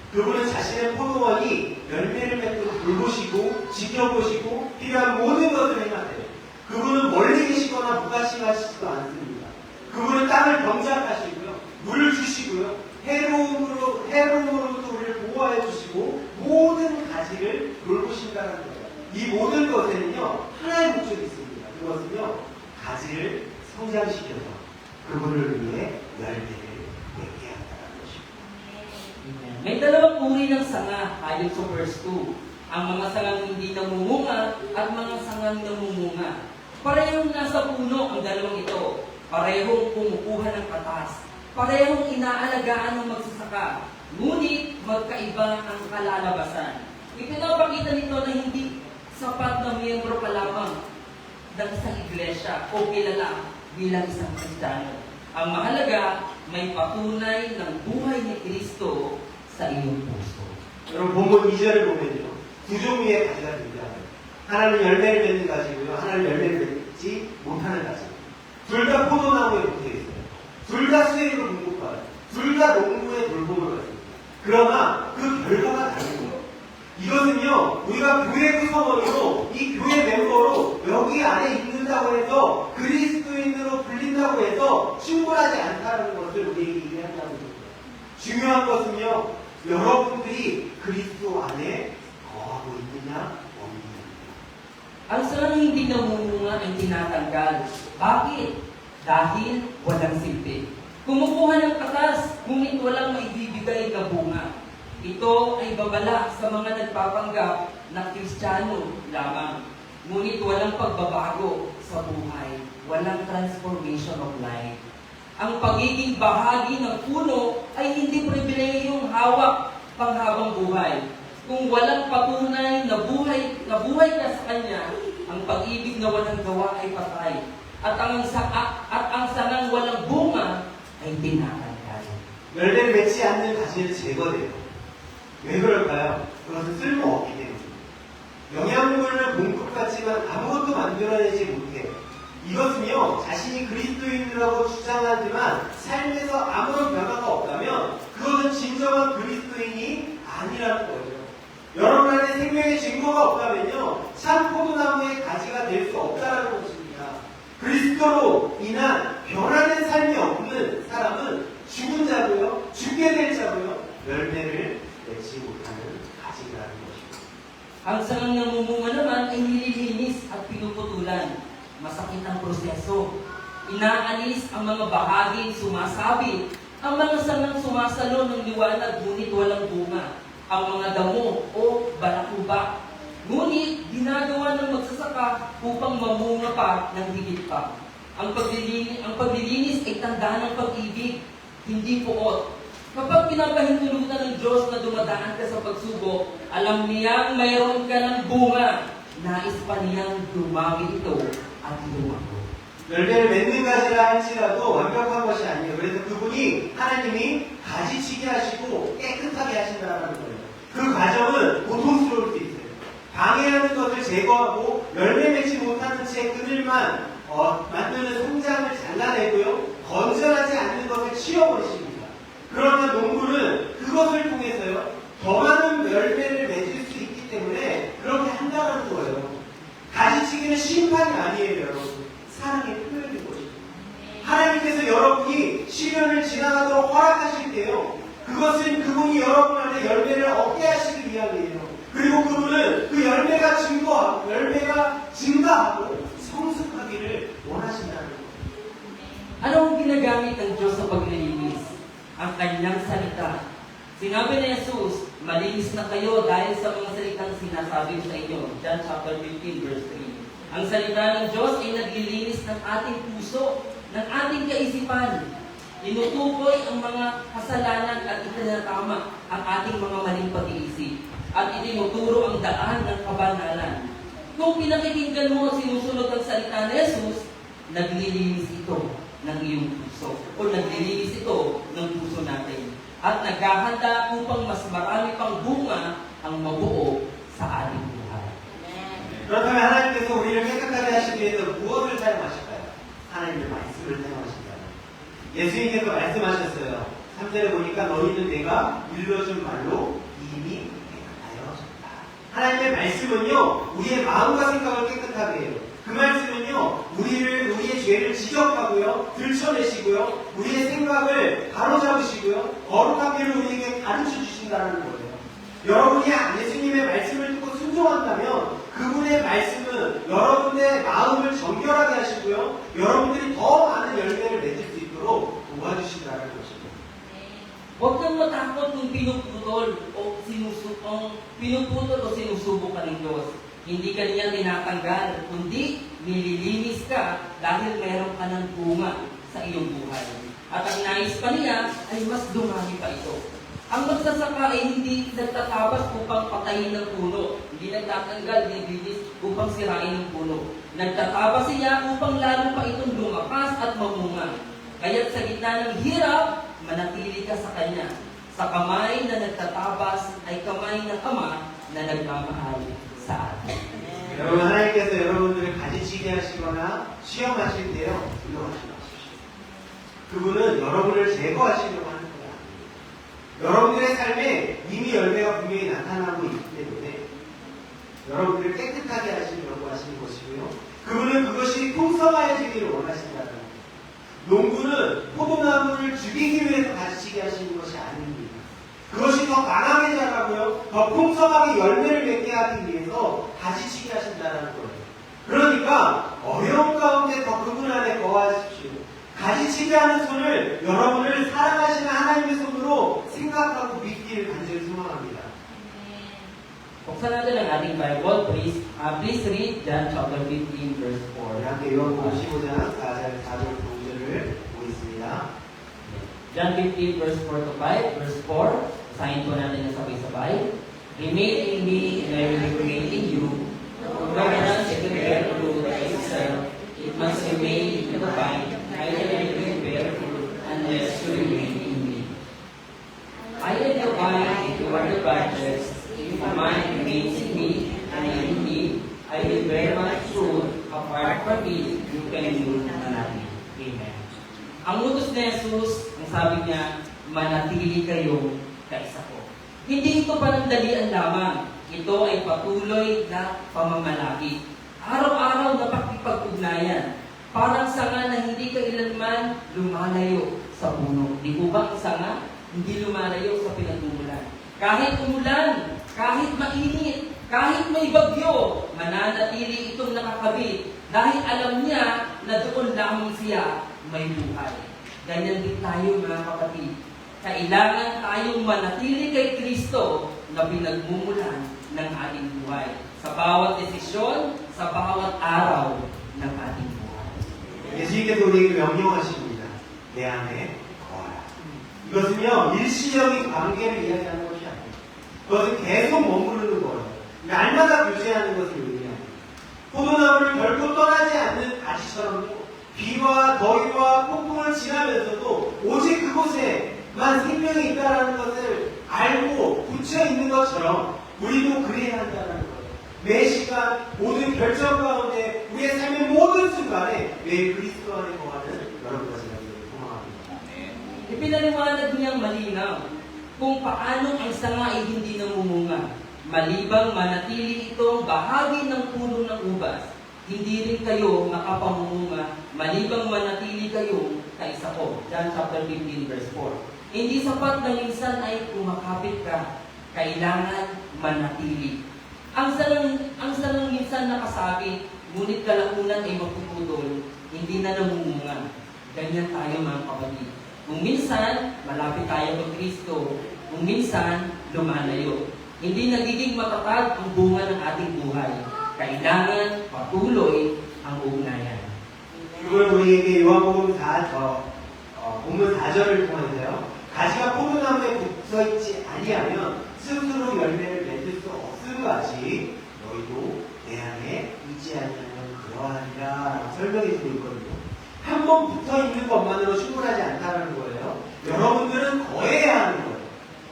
그분은 자신의 포도원이 열매를 맺도록 돌보시고 지켜보시고 필요한 모든 것을 행하세요. 그분은 멀리 계시거나 무관심하시지도 않습니다. 그분은 땅을 경작하시고요, 물을 주시고요, 해로움으로부터 우리를 보호해 주시고 모든 가지를 돌보신다는 거예요. 이 모든 것에는요, 하나의 목적이 있습니다. 그것은요, 가지를 성장시켜서 그분을 위해 열매를 맺게 한다는 것입니다. May dalawang uri ng sanga ayon sa verse 2. Ang mga sangang hindi namumunga at mga sangang namumunga. Parehong nasa puno ang dalawang ito. Parehong kumukuha ng katas. Parehong inaalagaan ng magsasaka. Ngunit magkaiba ang kalalabasan. Ipinapakita nito na hindi sapat na miyembro ka lamang ng isang iglesia o kilala bilang isang Kristiyano. Ang mahalaga, may patunay ng buhay ni Kristo sa iyong puso. 여러분 본문 2절을 보면요, 두 종류의 가지가 등장해요. 하나는 열매를 맺는 가지고요, 하나는 열매를 맺지 못하는 가지. 둘 다 포도나무에 붙어 있어요. 둘 다 수액을 공급받아요. 둘 다 농부의 돌봄을 받습니다. 그러나 그 결과가 다르고요. 이것은요, 우리가 교회 구성원으로 이 교회 멤버로 여기 안에 있는다고 해서 그리스도인으로 불린다고 해서 충분하지 않다는 것을 우리에게 이해한다는 겁니다. 중요한 것은요, 여러분들이 그리스도 안에 거하고 있느냐 없느냐. Ang sangang hindi namumunga ay tinatanggal. Bakit? Dahil walang silbi. Kumukuha ng katas, ngunit walang maibibigay na bunga. Ito ay babala sa mga nagpapanggap na Kristiyano lamang. Ngunit walang pagbabago sa buhay. Walang transformation of life. Ang pagiging bahagi ng puno ay hindi pribilehiyong hawak panghabang buhay. Kung walang patunay na buhay ka sa Kanya, ang pag-ibig na walang gawa ay patay. At ang sangang walang bunga ay tinatanggal. 열매를 맺지 않는 가지는 제거돼요. 왜 그럴까요? 그것은 쓸모없기 때문입니다. 영양분을 공급받지만 아무것도 만들어내지 못해요. 이것은요, 자신이 그리스도인이라고 주장하지만 삶에서 아무런 변화가 없다면 그것은 진정한 그리스도인이 아니라는 거죠. 여러분 안에 생명의 증거가 없다면요, 참 포도나무의 가지가 될 수 없다는 것입니다. 그리스도로 인한 변화된 삶이 없는 사람은 죽은 자고요, 죽게 될 자고요, 열매를 맺지 못하는 가지라는 것입니다. Ang sangang namumunga naman ay nililinis at pinuputulan. Masakit ang proseso. Inaalis ang mga bahaging sumasabit. Ang mga sangang sumasalo ng liwanag ngunit walang bunga. Ang mga damo o balakuba. Ngunit ginagawa ng magsasaka upang mamunga pa ng higit pa. Ang paglilinis ay tanda ng pag-ibig, hindi puot. Kapag pinapahintulutan ng Diyos na dumadaan ka sa pagsubok, alam niyang mayroon ka ng bunga. Nais pa niyang dumami ito at lumago. 열매를 맺는 가지라 할지라도 완벽한 것이 아니에요. 그래서 그분이 하나님이 가지치게 하시고 깨끗하게 하신다는 거예요. 그 과정은 고통스러울 수 있어요. 방해하는 것을 제거하고 열매 맺지 못하는 채 그늘만 만드는 성장을 잘라내고요, 건전하지 않는 것을 치워버리십니다. 그러나 농부는 그것을 통해서요, 더 많은 열매를 맺을 수 있기 때문에 그렇게 한다는 거예요. 가지치기는 심판이 아니에요, 여러분. 사랑의 표현인 것입니다. 하나님께서 여러분이 시련을 지나가도록 허락하실 때요, 그것은 그분이 여러분 안에 열매를 얻게 하시기 위함이에요. 그리고 그분은 그 열매가 증가하고 성숙하기를 원하신다는 거예요. Anong ginagamit ng Diyos sa paglilinis? Ang kanyang salita. Sinabi ni Jesus, malinis na kayo dahil sa mga salitang sinasabi sa inyo. John chapter 15, verse 3. Ang salita ng Diyos ay naglilinis ng ating puso, ng ating kaisipan. Tinutukoy ang mga kasalanan at itinatama ang ating mga maling pag-iisip. At itinuturo ang daan ng kabanalan. Kung pinakikinggan mo at sinusunod ang salita ni Jesus, naglilinis ito ng iyong puso. O naglilinis ito ng puso natin. At naghahanda upang mas marami pang bunga ang mabuo sa ating buhay. 그렇다면 하나님께서 우리를 깨끗하게 하시기 위해서 무엇을 사용하실까요? 하나님의 말씀을 사용하신다. 예수님께서 말씀하셨어요. 3절에 보니까 너희는 내가 일러준 말로 이미 깨끗하여졌다. 하나님의 말씀은요, 우리의 마음과 생각을 깨끗하게 해요. 그 말씀은요, 우리의 죄를 지적하고요, 들춰내시고요, 우리의 생각을 바로잡으시고요, 거룩한 길을 우리에게 가르쳐 주신다는 거예요. 여러분이 예수님의 말씀을 듣고 순종한다면 그분의 말씀은 여러분의 마음을 정결하게 하시고요, 여러분들이 더 많은 열매를 맺을 수 있도록 도와주신다는 것입니다. Huwag kang matakot kung pinuputol o sinusubok ka ng Diyos. Hindi ka niya tinatanggal, kundi nililinis ka dahil meron ka ng bunga sa iyong buhay. At ang nais pa niya ay mas dumami pa ito. Ang magsasaka ay hindi nagtatabas upang patayin ng puno. Hindi nagtatanggal, nililinis upang sirain ng puno. Nagtatabas siya upang lalo pa itong lumakas at mamunga. Kaya't sa gitna ng hirap, manatili ka sa Kanya. Sa kamay na nagtatabas ay kamay ng Ama na nagmamahal sa atin. 여러분, 하나님께서 여러분들을 가지치기 하시거나 시험하실 때요, 두려워하지 마십시오. 그분은 여러분을 제거하시려고 하는 거야. 여러분들의 삶에 이미 열매가 분명히 나타나고 있기 때문에 여러분들을 깨끗하게 하시려고 하시는 것이고요. 그분은 그것이 풍성해지기를 원하신다는 거예요. 농부는 포도나무를 죽이기 위해서 가지치기 하시는 것이 아닙니다. 그것이 더 강하게 자라고요, 더 풍성하게 열매를 맺게 하기 위해서 가지치기 하신다는 거예요. 그러니까 어려운 가운데 더 그분 안에 거하십시오. 가지치기 하는 손을 여러분을 사랑하시는 하나님의 손으로 생각하고 믿기를 간절히 소망합니다. Buksan natin ang ating Bible. Please read John chapter 15, verse 4. 함께 요한복음 15장 4절 5절을 보겠습니다. John 15, verse 4 to 5. Verse 4, sahin po natin na sabay-sabay. Remain in me, and I will remain in you. No one else can bear fruit by itself. It must remain in the vine. I will bear fruit unless you remain in me. I am the vine, you are the branches. If a man remains in me, and I in him, I will bear much fruit. Apart from me, you can do nothing. Amen. Ang utos ni Jesus, ang sabi niya, manatili kayong kaisa ko. Hindi ito panandalian lamang. Ito ay patuloy na pamamalaki. Araw-araw na pakipag-ugnayan. Parang sanga na hindi kailanman lumalayo sa puno. Di po ba ang sanga hindi lumalayo sa pinagmumulan? Kahit umulan, kahit mainit, kahit may bagyo, mananatili itong nakakabit dahil alam niya na doon lamang siya may buhay. Ganyan din tayo, mga kapatid. Kailangan tayong manatili kay Kristo na pinagmumulan ng ating buhay. Sa bawat desisyon, sa bawat araw ng ating buhay. 예수님께서 우리에게 명령하십니다. 내 안에 거하라. 이것은요, 일시적인 관계를 이야기하는 것이 아니에요. 그것은 계속 머무르는 거예요. 날마다 교제하는 것을 의미합니다. 포도나무를 결코 떠나지 않는 가지처럼요, 비와 더위와 폭풍을 지나면서도 오직 그곳에만 생명이 있다는 것을 알고 굳혀 있는 것처럼 우리도 그래야 한다는 거예요. 매 시간, 모든 결정 가운데, 우리의 삶의 모든 순간에 매일 그리스도 안에 거하는 여러분과 제가 소망합니다. Ipinaliwanag niyang malinaw kung paano ang sanga ay hindi namumunga. Malibang manatili itong bahagi ng puno ng ubas, hindi rin kayo makapamumunga malibang manatili kayo kaisa ko. John chapter 15 verse 4. Hindi sapat na minsan ay kumakapit ka, kailangan manatili. Ang sanang minsan nakasabit, ngunit kalaunan ay mapuputol, hindi na namumunga. Ganyan tayo mga kapatid. Kung minsan, malapit tayo kay Kristo. Kung minsan, lumalayo. Hindi nagiging matatag ang bunga ng ating buhay. Kailangan patuloy ang ugnayan. 그걸 우리에게 요한복음 4, 본문 4절을 통해서요. 가지가 포도나무에 붙어있지 아니하면 스스로 열매를 맺을 수 없음 같이 너희도 내 안에 있지 아니하면 그러하리라 라고 설명해주고 있거든요. 한 번 붙어있는 것만으로 충분하지 않다는 거예요. 여러분들은 거해야 하는 거예요.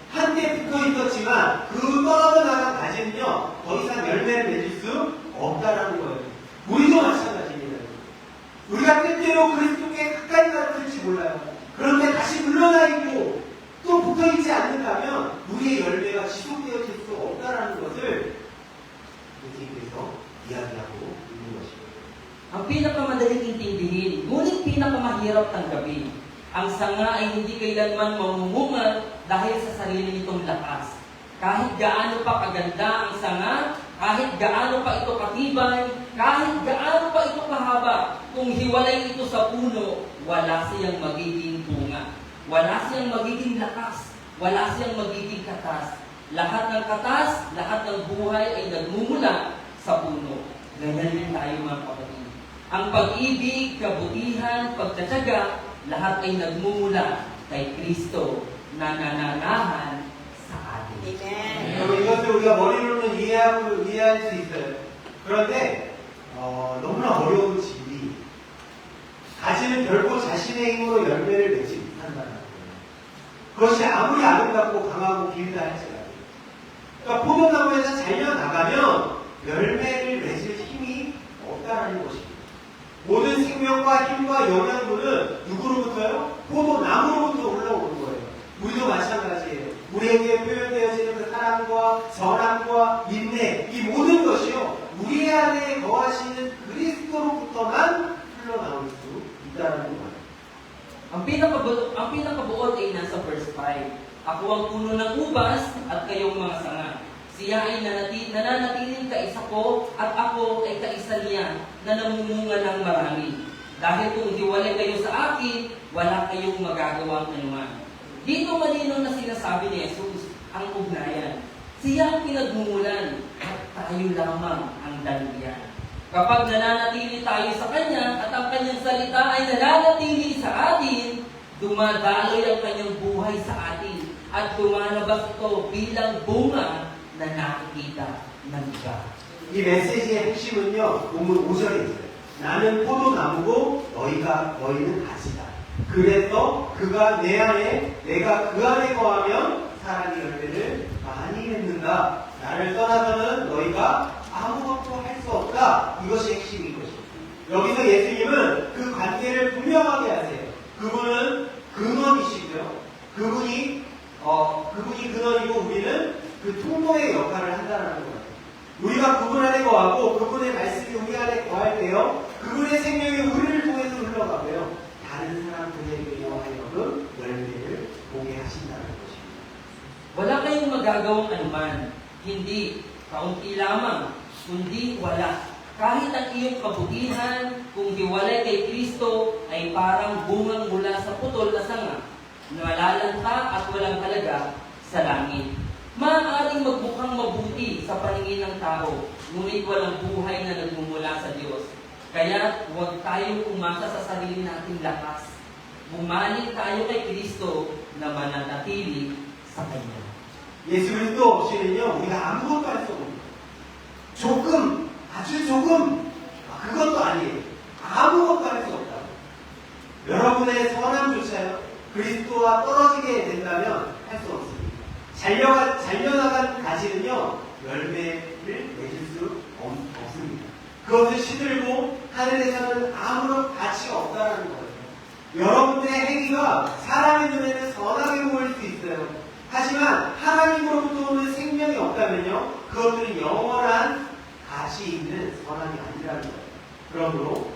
한때 붙어있었지만 그 떨어져 나간 가지는요 더 이상 열매를 맺을 수 없다라는 거예요. 우리도 마찬가지입니다. 우리가 때때로 그리스도께 가까이 갔을지 몰라요. 그런데 다시 물러나 있고 또 붙어있지 않는다면 우리의 열매가 지속되어질 수 없다라는 것을 예수님께서 이야기하고 있는 것입니다. Ang pinakamadaling intindihin, ngunit pinakamahirap tanggapin. Ang sanga ay hindi kailanman mamumunga dahil sa sarili nitong lakas. Kahit gaano pa kaganda ang sanga, kahit gaano pa ito katibay, kahit gaano pa ito kahaba, kung hiwalay ito sa puno, wala siyang magiging bunga. Wala siyang magiging lakas. Wala siyang magiging katas. Lahat ng katas, lahat ng buhay ay nagmumula sa puno. Ganyan din tayo mga kapatid. Ang pag-ibig, kabutihan, pagtatyaga, lahat ay nagmumula kay Kristo na nananahan sa atin. 여러분 이것을 우리가 머리로는 이해할 수 있어요. 그런데 너무나 어려운 진리. 가지는 결코 자신의 힘으로 열매를 맺지 못한다는 거예요. 그것이 아무리 아름답고 강하고 길다 할지라도. 그러니까 포도나무에서 잘려나가면 열매를 맺을 힘이 없다는 것입니다. 모든 생명과 힘과 영양분은 누구로부터요? 포도나무로부터 올라오는 거예요. 우리도 마찬가지예요. 우리에게 표현되어지는 그 사랑과 선함과 인내, 이 모든 것이요 우리 안에 거하시는 그리스도로부터만 흘러나올 수 있다는 거예요. Ang pinakabuod ay nasa verse 5. Ako ang puno ng ubas at kayong mga sanga. Siya ay nananatiling kaisa ko at ako ay kaisa niya na namumunga ng marami. Dahil kung hiwalay kayo sa akin, wala kayong magagawang anuman. Dito malinaw na sinasabi ni Jesus ang ugnayan. Siya ang pinagmumulan at tayo lamang ang daluyan. Kapag nananatili tayo sa Kanya at ang Kanyang salita ay nananatili sa atin, dumadaloy ang Kanyang buhay sa atin at lumalabas ito bilang bunga na nakikita ng iba. 이 메시지의 핵심은요, 본문 5절에 있어요. 나는 포도나무고 너희는 가지다. 그래서 그가 내 안에, 내가 그 안에 거하면 사랑의 열매를 많이 맺는다. 나를 떠나서는 너희가 아무것도 할 수 없다. 이것이 핵심인 것입니다. 여기서 예수님은 그 관계를 분명하게 하세요. 그분은 근원이시고요. 그분이 근원이고 우리는 그 통로의 역할을 한다는 거예요. 우리가 그분 안에 거하고 그분의 말씀이 우리 안에 거할 때요. 그분의 생명이 우리를 통해서 흘러가고요. 다른 사람들에게 하여금 열매를 보게 하신다는 것입니다. Wala kayong magagawang anuman, hindi kaunti lamang, kundi wala. Kahit ang iyong kabutihan, kung hiwalay kay Kristo, ay parang bungang mula sa putol na sanga, nalalanta at walang halaga sa langit. Maaaring magmukhang mabuti sa paningin ng tao, ngunit walang buhay na nagmumula sa Diyos. Kaya huwag tayong umasa sa sarili nating lakas. Bumalik tayo kay Kristo na mananatili sa Kanya. 예수 그리스도 없이는요, 우리가 아무것도 할 수 없습니다. 조금, 아주 조금, 그것도 아니에요. 아무것도 할 수 없다. 여러분의 선함조차요, 그리스도와 떨어지게 된다면 할 수 없습니다. 잘려나간 가지는요, 열매를 맺을 수 없습니다. 그것을 시들고 하늘에서는 아무런 가치가 없다는 거예요. 여러분들의 행위가 사람의 눈에는 선하게 보일 수 있어요. 하지만 하나님으로부터 오는 생명이 없다면요, 그것들은 영원한 가치 있는 선함이 아니라는 거예요. 그러므로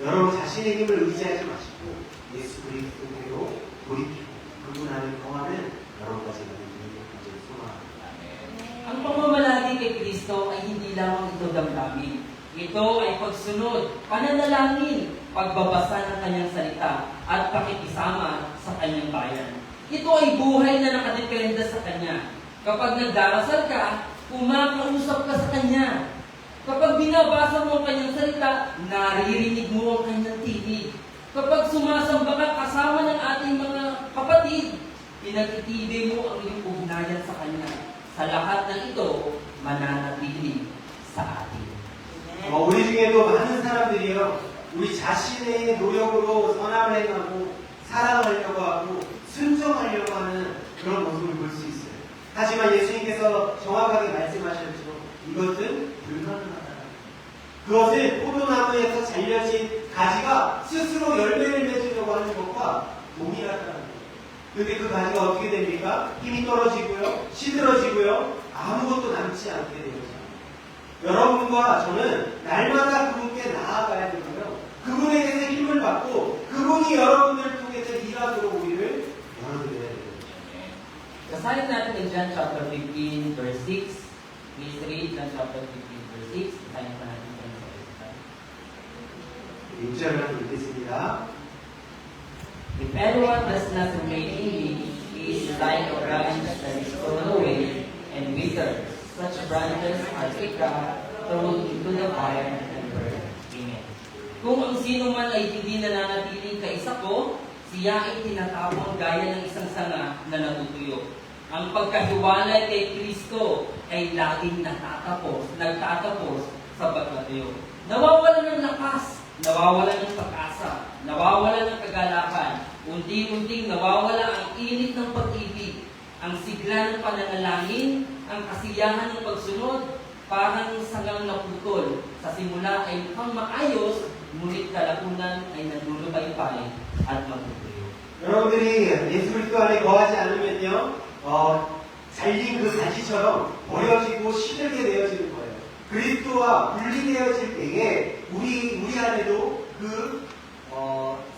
여러분 자신의 힘을 의지하지 마시고 예수 그리스도로 돌이키고 그분 안에 거하는 여러분과 제가 되기를 소망합니다. Ang pamamalagi kay Kristo ay hindi lamang ito damdamin. Ito ay pagsunod, pananalangin, pagbabasa ng kanyang salita, at pakikisama sa kanyang bayan. Ito ay buhay na nakadepende sa kanya. Kapag nagdarasal ka, kumakausap ka sa kanya. Kapag binabasa mo ang kanyang salita, naririnig mo ang kanyang tinig. Kapag sumasamba ka kasama ng ating mga kapatid, pinag-itibay mo ang iyong ugnayan sa kanya. Sa lahat ng ito, mananatili sa atin. 우리 중에도 많은 사람들이요, 우리 자신의 노력으로 선함을 행하고 사랑하려고 하고 순종하려고 하는 그런 모습을 볼 수 있어요. 하지만 예수님께서 정확하게 말씀하셨죠. 이것은 불가능하다. 그것은 포도나무에서 잘려진 가지가 스스로 열매를 맺으려고 하는 것과 동일하다는 거예요. 근데 그 가지가 어떻게 됩니까? 힘이 떨어지고요, 시들어지고요, 아무것도 남지 않게 되죠. 여러분과 저는 날마다 그분께 나아가야 되고요, 그분에게서 힘을 받고 그분이 여러분들을 통해서 일하도록 우리를 열어드려야 되죠. Basahin natin in John chapter 15, verse 6. Please read John chapter 15, verse 6. Basahin pa natin ito sa salita. 6절을 읽겠습니다. If anyone does not remain in me, he is like a branch that is thrown away and withers. Such branches are picked up, thrown into the fire, and burned. Amen. Kung ang sino man ay hindi nananatiling kaisa ko, siya ay tinatapon gaya ng isang sanga na natutuyo. Ang pagkahiwalay kay Kristo ay laging nagtatapos sa pagkatuyo. Nawawalan ng lakas, nawawalan ng pag-asa, nawawalan ng kagalakan, unti-unting nawawala ang init ng pag-ibig, ang sigla ng pananalangin, ang kasiyahan ng pagsunod, parang sangang naputol. Sa simula ay mukhang maayos, ngunit kalakunan ay naglulupaypay at matutuyo. 여러분들이 예수 그리스도 안에 거하지 않으면요, 잘린 그 가지처럼 버려지고 시들게 되어지는 거예요. 그리스도와 분리되어질 때에 우리 안에도 그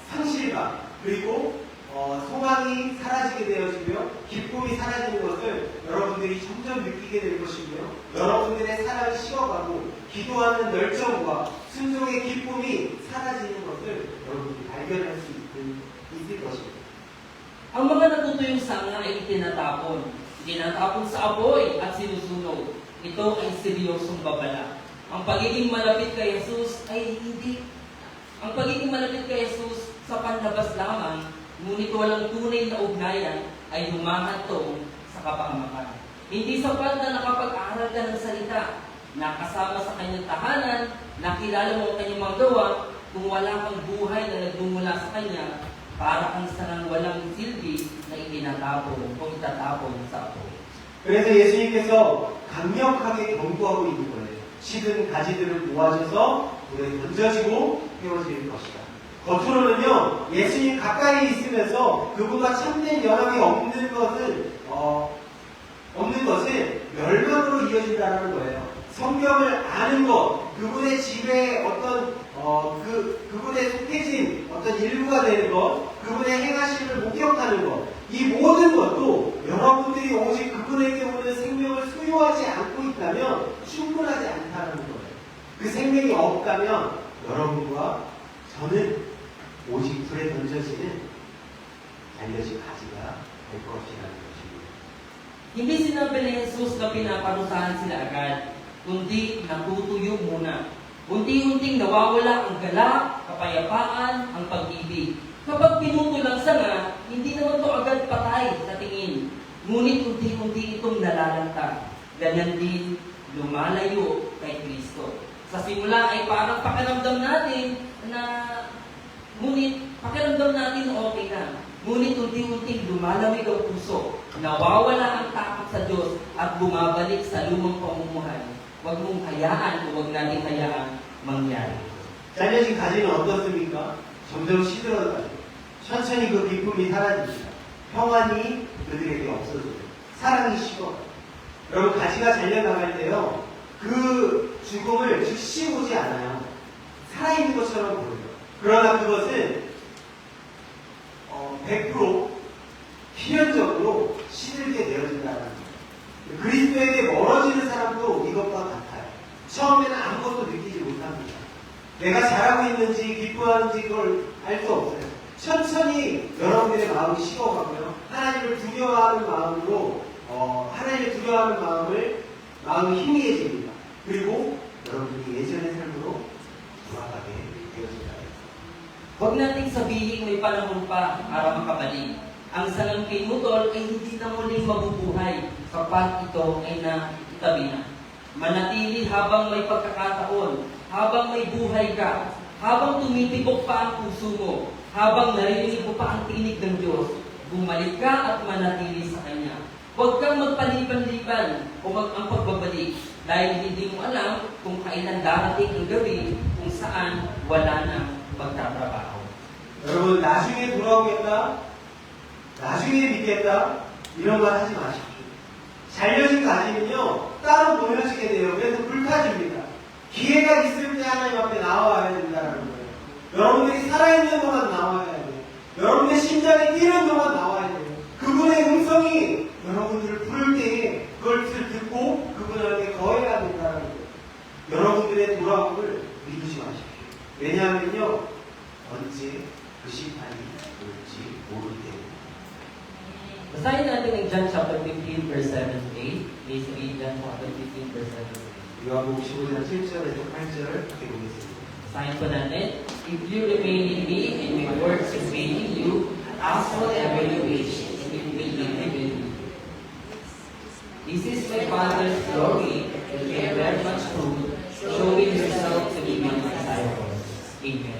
상실감, 그리고 소망이 사라지게 되어지며 기쁨이 사라지는 것을 여러분들이 점점 느끼게 될 것이고요, 여러분들의 사랑이 식어가고 기도하는 열정과 순종의 기쁨이 사라지는 것을 여러분들이 발견할 수 있을 것입니다. Ang mga natutuyong sanga ay itinatapon sa apoy at sinusunog. Ito ay seryosong babala. Ang pagiging malapit kay Jesus sa panlabas lamang, ngunit walang tunay na ugnayan ay humahantong sa kapahamakan. Hindi sapat na nakapag-aral ka ng salita, nakasama sa kanyang tahanan, nakilala mo ang kanyang mga gawa, kung wala kang buhay na nagmumula sa kanya, para kang sanang walang silbi na itinatapon o itatapon sa apoy. 그래서 예수님께서 강력하게 경고하고 있는 거예요. 식은 가지들을 모아줘서 물에 던져지고 헤어질 것이다. 겉으로는요, 예수님 가까이 있으면서 그분과 참된 연합이 없는 것은 멸망으로 이어진다는 거예요. 성경을 아는 것, 그분의 집에 그분의 속해진 어떤 일부가 되는 것, 그분의 행하심을 목격하는 것, 이 모든 것도 여러분들이 오직 그분에게 오는 생명을 소유하지 않고 있다면 충분하지 않다는 거예요. 그 생명이 없다면 여러분과 저는 오직 불에 던져지는 알려진 가지가 될 것이라는 것입니다. Hindi sinabi ni Jesus na pinaparusahan sila agad, kundi natutuyo muna. Unti-unting nawawala ang galak, kapayapaan, ang pag-ibig. Kapag pinutol ang sanga, hindi naman ito agad patay sa tingin. Ngunit unti-unti itong nalalanta. Ganyan din lumalayo kay Kristo. Sa simula ay parang pakiramdam natin okay na. Ngunit unti-unting lumalamig ang puso, nawawala ang takot sa Diyos at bumabalik sa lumang pamumuhay. Huwag mong hayaan o huwag natin hayaan mangyari. 잘려진 가지는 어떻습니까? 점점 시들어가요. 천천히 그 기쁨이 사라집니다. 평안이 그들에게 없어져요. 사랑이 식어요. 여러분 가지가 잘려나갈 때요. 그 죽음을 즉시 보지 않아요. 살아있는 것처럼 보여요. 그러나 그것은 100% 필연적으로 시들게 되어진다는 거예요. 그리스도에게 멀어지는 사람도 이것과 같아요. 처음에는 아무것도 느끼지 못합니다. 내가 잘하고 있는지 기뻐하는지 그걸 알 수 없어요. 천천히 여러분들의 마음이 식어가고요. 하나님을 두려워하는 마음으로 하나님을 두려워하는 마음이 희미해집니다. 그리고 여러분이 예전의 삶으로 돌아가게 되어진다. Huwag nating sabihin may panahon pa para makabalik. Ang salang pinutol ay hindi na muling mabubuhay kapag ito ay naitabi na. Manatili habang may pagkakataon, habang may buhay ka, habang tumitibok pa ang puso mo, habang naririnig mo pa ang tinig ng Diyos, bumalik ka at manatili sa Kanya. Huwag kang magpaliban-liban o ang pagbabalik dahil hindi mo alam kung kailan darating ang gabi kung saan wala nang magtatrabaho. 여러분 나중에 돌아오겠다, 나중에 믿겠다 이런 말 하지 마십시오. 잘려진 가지는요 따로 보여지게 돼요. 그래서 불타집니다. 기회가 있을 때 하나님 앞에 나와야 된다는 거예요. 여러분들이 살아있는 동안 나와야 돼요. 여러분의 심장이 뛰는 동안 나와야 돼요. 그분의 음성이 여러분들을 부를 때에 그걸 듣고 그분에게 거해야 된다는 거예요. 여러분들의 돌아옴을 믿으지 마십시오. 왜냐하면요 언제 그 심판이 올지 모르기 때문에. Basahin natin ng John chapter 15 verse 7 to 8. Please read John chapter 15 verse 7 to 8. 요한복음 15장 7절에서 8절을 함께 보겠습니다. Basahin po natin. If you remain in me and my words remain in you, ask whatever you wish, and it will be given you. This is my Father's glory, that you bear much fruit, showing yourself to be my disciples. Amen.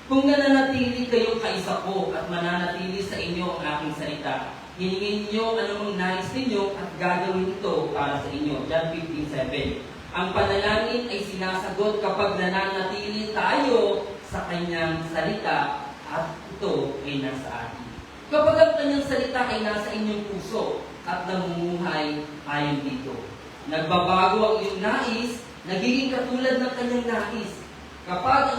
Kung nananatili kayong kaisa ko at mananatili sa inyo ang aking salita, hiningin niyo anumang nais ninyo at gagawin ito para sa inyo. John 15:7. Ang panalangin ay sinasagot kapag nananatili tayo sa kanyang salita at ito ay nasa atin. Kapag ang kanyang salita ay nasa inyong puso at namumuhay ayon dito. Nagbabago ang iyong nais, nagiging katulad ng kanyang nais. Kapag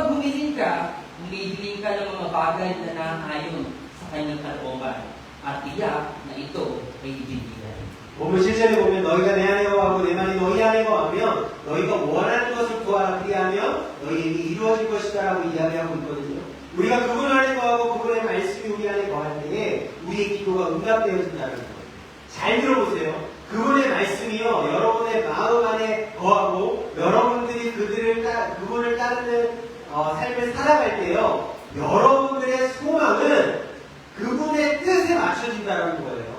humiling ka, humihiling ka ng mga bagay na naayon sa kanyang kalooban at tiyak na ito ay ibibigay. 본문 7절에 보면 너희가 내 안에 거하고 내 말이 너희 안에 거하면 너희가 원하는 것을 구하라 그리하면 너희에게 이루어질 것이다 라고 이야기하고 있거든요. 우리가 그분 안에 거하고 그분의 말씀이 우리 안에 거할 때에 우리의 기도가 응답되어진다는 거예요. 잘 들어보세요. 그분의 말씀이요 여러분의 마음 안에 거하고 여러분들이 그분을 따르는 삶을 살아갈 때요 여러분들의 소망은 그분의 뜻에 맞춰진다는 거예요.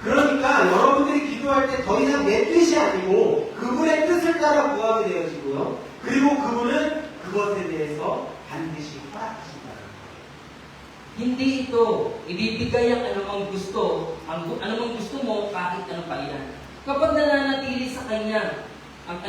그러니까 여러분들이 기도할 때 더 이상 내 뜻이 아니고 그분의 뜻을 따라 구하게 되어지고요. 그리고 그분은 그것에 대해서 반드시 허락하신다는 거예요. Hindi ito ibibigay ang anumang gusto mo kahit anong kailan. Kapag nananatili sa kanya ang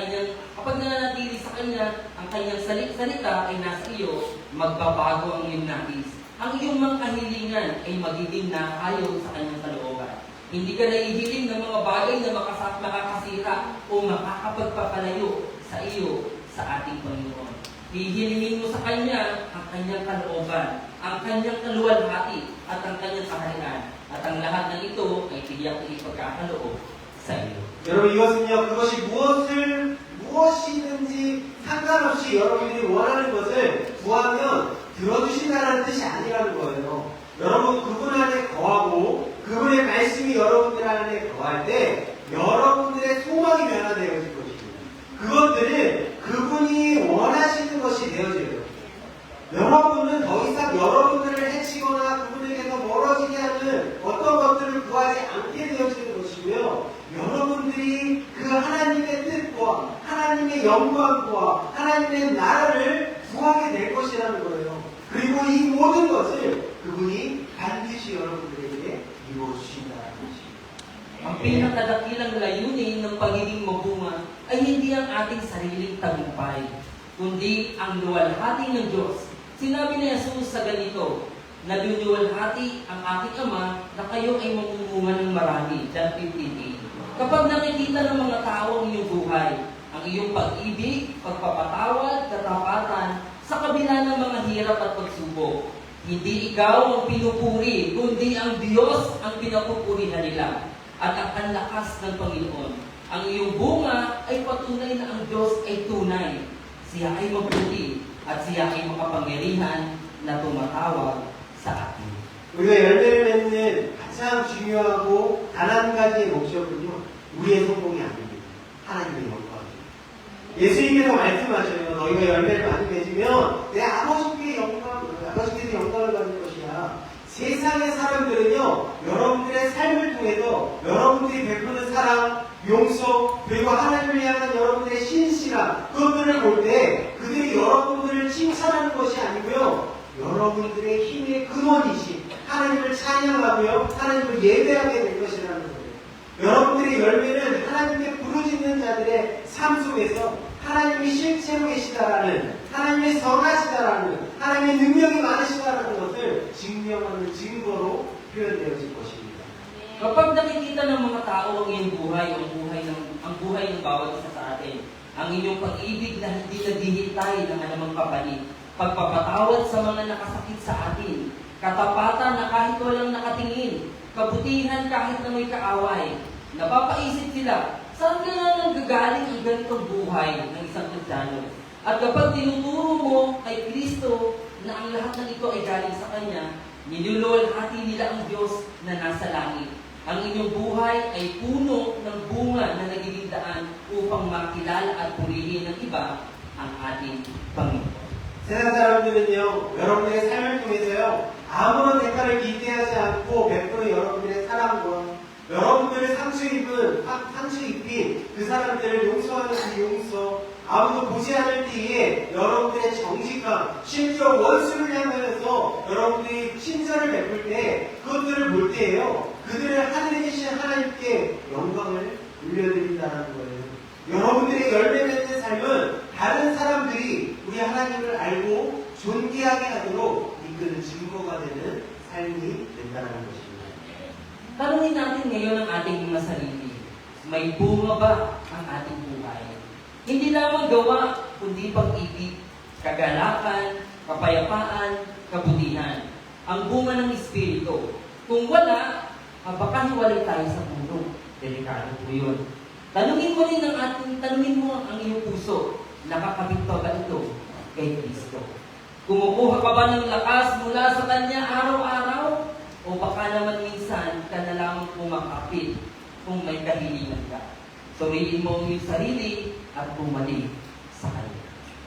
kanyang salita ay nasa iyo, magbabago ang iyong nais. Ang iyong mga kahilingan ay magiging naayon sa kanyang kalooban. Hindi ka nahihiling ng mga bagay na makakasira o makakapagpapalayo sa iyo sa ating Panginoon. Hihilingin mo sa Kanya ang Kanyang kalooban, ang Kanyang kaluwalhati at ang Kanyang kaharian. At ang lahat ng ito ay tiyak na ipagkakaloob sa iyo. 여러분 이것은요 그것이 무엇이든지 상관없이 여러분들이 원하는 것을 구하면 들어주신다는 뜻이 아니라는 거예요. 여러분 그분 안에 거하고 그분의 말씀이 여러분들 안에 거할 때 여러분들의 소망이 변화되어질 것입니다. 그것들은 그분이 원하시는 것이 되어져요. 여러분은 더 이상 여러분들을 해치거나 그분에게서 멀어지게 하는 어떤 것들을 구하지 않게 되어지는 것이고요. 여러분들이 그 하나님의 뜻과 하나님의 영광과 하나님의 나라를 구하게 될 것이라는 거예요. 그리고 이 모든 것을 그분이 반드시 여러분들에게 이루어 주신다는 것입니다. Ang pinakadakilang layunin ng pagiging mabunga ay hindi ang ating sariling tagumpay, kundi ang luwalhati ng Diyos Sinabi ni Jesus sa ganito, naluluwalhati ang aking Ama na kayo ay mamumunga ng marami. John 15:8. Kapag nakikita ng mga tao ang iyong buhay, ang iyong pag-ibig, pagpapatawad, katapatan, sa kabila ng mga hirap at pagsubok, hindi ikaw ang pinupuri, kundi ang Diyos ang pinapupurihan nila at ang lakas ng Panginoon. Ang iyong bunga ay patunay na ang Diyos ay tunay. Siya ay mabuti at siya ay makapangyarihan na tumatawag sa atin. 우리가 열매를 맺는 가장 중요하고 단 한 가지의 목적은요, 우리의 성공이 아닙니다. 하나님의 영광입니다. 예수님께서 말씀하셔요. 너희가 열매를 많이 맺으면 내 아버지께서 영광을 받는 것이야. 세상의 사람들은요, 여러분들의 삶을 통해서 여러분들이 베푸는 사랑, 용서, 그리고 하나님을 향한 여러분들의 신실함, 그것들을 볼 때 그들이 여러분들을 칭찬하는 것이 아니고요, 여러분들의 힘의 근원이신 하나님을 찬양하고요, 하나님을 예배하게 될 것이라는 거예요. 여러분들의 열매는 하나님께 부르짖는 자들의 삶 속에서 하나님이 실제로 계시다라는, 하나님이 선하시다라는, 하나님의 능력이 많으시다라는 것을 증명하는 증거로 표현되어질 것입니다. Kapag nakikita ng mga tao ang iyong buhay, ang buhay ng bawat isa sa atin, ang inyong pag-ibig na hindi naghihintay ng anumang kapalit, pagpapatawad sa mga nakasakit sa atin, katapatan na kahit walang nakatingin, kabutihan kahit na may kaaway, napapaisip sila, saan kaya nanggagaling ang ganitong buhay ng isang Kristiyano? At kapag tinuturo mo kay Kristo na ang lahat ng ito ay galing sa Kanya, niluluwalhati nila ang Diyos na nasa langit. Ang inyong buhay ay puno ng bunga na nagiging daan upang makilala at purihin ng iba ang ating Panginoon. 세상 사람들은요, 여러분들의 삶을 통해서요, 아무런 대가를 기대하지 않고 베푸는 여러분들의 사랑과 여러분들을 상처 입힌 그 사람들을 용서하는 그 용서, 아무도 보지 않을 때에 여러분들의 정직함, 심지어 원수를 향하여서 여러분들이 친절을 베풀 때 그것들을 볼 때에요, 그들을 하늘에 계신 하나님께 영광을 올려드린다는 거예요. 여러분들의 열매 맺는 삶은 다른 사람들이 우리 하나님을 알고 존귀하게 하도록 이끄는 증거가 되는 삶이 된다는 것입니다. Tanungin natin ngayon ang ating mga sarili. May bunga ba ang ating buhay? Hindi lamang gawa, kundi pag-ibig, kagalakan, kapayapaan, kabutihan. Ang bunga ng Espiritu. Kung wala, baka hiwalay tayo sa mundo. Delikado po yun. Tanungin mo ang iyong puso. Nakakabit pa ba ito kay Kristo? Kumukuha ka ba ng lakas mula sa Kanya araw-araw? O baka naman minsan ka na lamang kumakapit kung may kahilingan ka. Suriin mo ang iyong sarili at bumalik sa Kanya.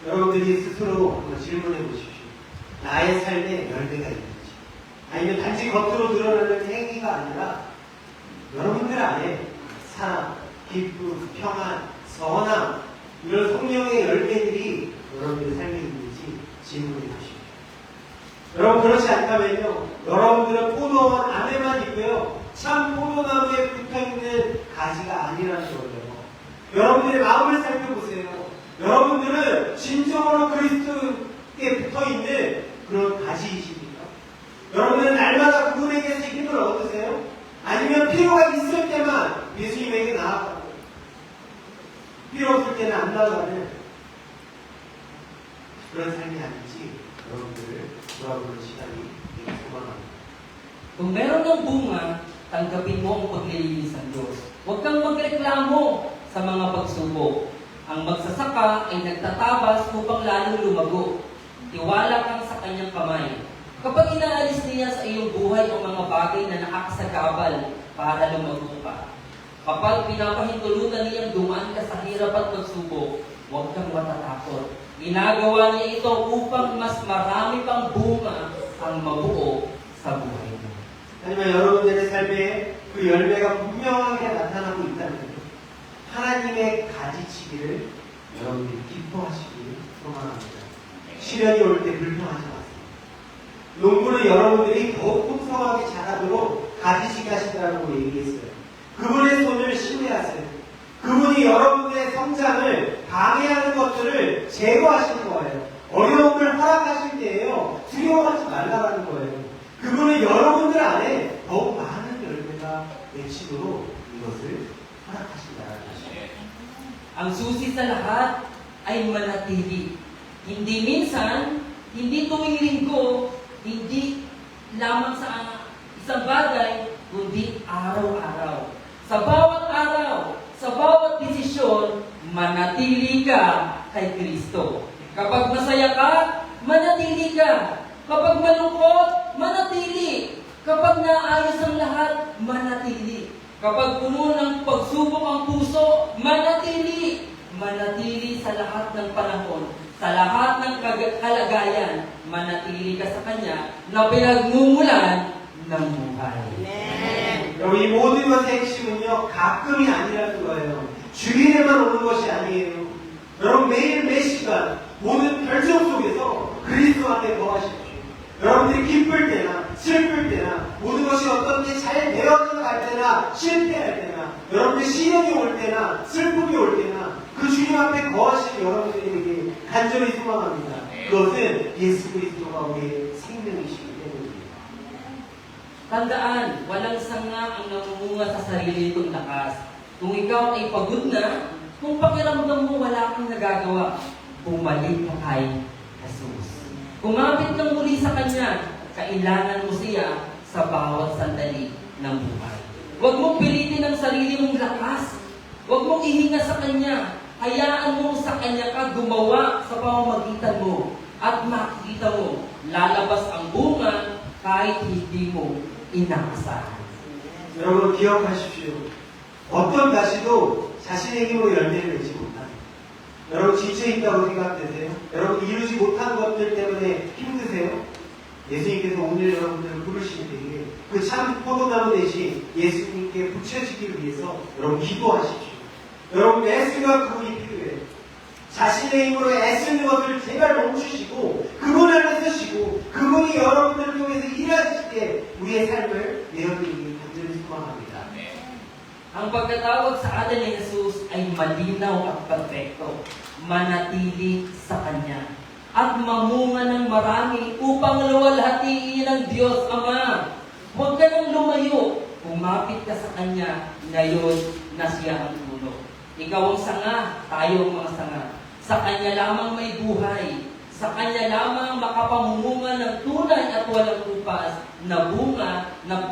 여러분들이 스스로 한번 질문해 보십시오. 나의 삶에 열매가 있는지, 아니면 단지 겉으로 드러나는 행위가 아니라 여러분들 안에 사랑, 기쁨, 평안, 선함, 이런 성령의 열매들이 여러분들의 삶에 있는지 질문해 보십시오. 여러분 그렇지 않다면요, 여러분들은 포도원 안에만 있고요, 참 포도나무에 붙어있는 가지가 아니라는 거예요. 여러분들의 마음을 살펴보세요. 여러분들은 진정으로 그리스도께 붙어있는 그런 가지이십니까? 여러분들은 날마다 그분에게서 힘을 얻으세요? 아니면 필요가 있을 때만 예수님에게 나아가고 필요 없을 때는 안 나아가는 그런 삶이 아닌지 여러분들을 돌아보는 시간이 되길 소망합니다. Kung meron ng bunga, tanggapin mo ang paglilinis ng Diyos. Huwag kang magreklamo sa mga pagsubok. Ang magsasaka ay nagtatabas upang lalong lumago. Tiwala kang sa kanyang kamay. Kapag inaalis niya sa iyong buhay ang mga bagay na nakakasagabal para lumago ka. Kapag pinapahintulutan niyang dumaan ka sa hirap at pagsubok, huwag kang matatakot. Ginagawa niya ito upang mas marami pang bunga ang mabuo sa buhay mo. 하지만 여러분들의 삶에 그 열매가 분명하게 나타나고 있다는 거죠. 하나님의 가지치기를 여러분들이 기뻐하시길 소망합니다. 시련이 올 때 불평하지 마세요. 농부는 여러분들이 더욱 풍성하게 자라도록 가지치기 하신다고 얘기했어요. 그분의 손을 신뢰하세요. 그분이 여러분들의 성장을 방해하는 것들을 제거하실 거예요. 어려움을 허락하실 때에요, 두려워하지 말라는 거예요. 그분은 여러분들 안에 더욱 많은 열매가 맺히도록 이것을 허락하신다는 것이에요. Ang susi sa lahat ay manatili. Hindi minsan, hindi tuwing linggo, hindi lamang sa isang bagay, kundi araw-araw. Sa bawat araw, sa bawat desisyon, manatili ka kay Kristo. Kapag masaya ka, manatili ka. Kapag malungkot, manatili. Kapag naayos ang lahat, manatili. Kapag puno ng pagsubok ang puso, manatili. Manatili sa lahat ng panahon, sa lahat ng kalagayan, manatili ka sa Kanya na pinagmumulan ng buhay. 여러분 이 모든 것의 핵심은요 가끔이 아니라는 거예요. 주일에만 오는 것이 아니에요. 여러분 매일 매 시간 모든 별정 속에서 그리스도 안에 거하십시오. 여러분들이 기쁠 때나 슬플 때나 모든 것이 어떻게 잘 되어져 갈 때나 실패할 때나 여러분들 시련이 올 때나 슬픔이 올 때나 그 주님 앞에 거하시는 여러분들에게 간절히 소망합니다. 그것은 예수 그리스도가 우리의 생명이시기 때문입니다. Tandaan, walang sanga ang namumunga sa sarili nitong lakas. Kung ikaw ay pagod na, kung pakiramdam mo wala kang nagagawa, bumalik ka kay Jesus. Kumapit kang muli sa Kanya, kailangan mo siya sa bawat sandali ng buhay. Huwag mong pilitin ang sarili mong lakas. Huwag mong ihinga sa Kanya. Hayaan mo sa Kanya ka gumawa sa pamamagitan mo. At makikita mo, lalabas ang bunga kahit hindi mo inaasahan. 여러분 기억하십시오. 어떤 가시도 자신의 힘으로 열매를 맺지 못합니다. 여러분 지쳐있다고 생각되세요? 여러분 이루지 못한 것들 때문에 힘드세요? 예수님께서 오늘 여러분들을 부르실 때에 그 참 포도나무 대신 예수님께 붙여지기 위해서 여러분 기도하십시오. 여러분 애쓰가 그분이 필요해요. 자신의 힘으로 애쓰는 것을 제발 멈추시고 그분 안에 쓰시고 그분이 여러분들을 통해서 일하실 때 우리의 삶을 내어드리기 간절히 소망합니다. Ang pagkatawag sa atin ni Jesus ay malinaw at perfecto. Manatili sa Kanya. At mamunga ng marami upang luwalhatiin ang Diyos Ama. Huwag ka nang lumayo. Kumapit ka sa Kanya. Ngayon na siya ang puno. Ikaw ang sanga, tayo ang mga sanga. Sa Kanya lamang may buhay. Sa Kanya lamang makapamumunga ng tunay at walang upas na bunga na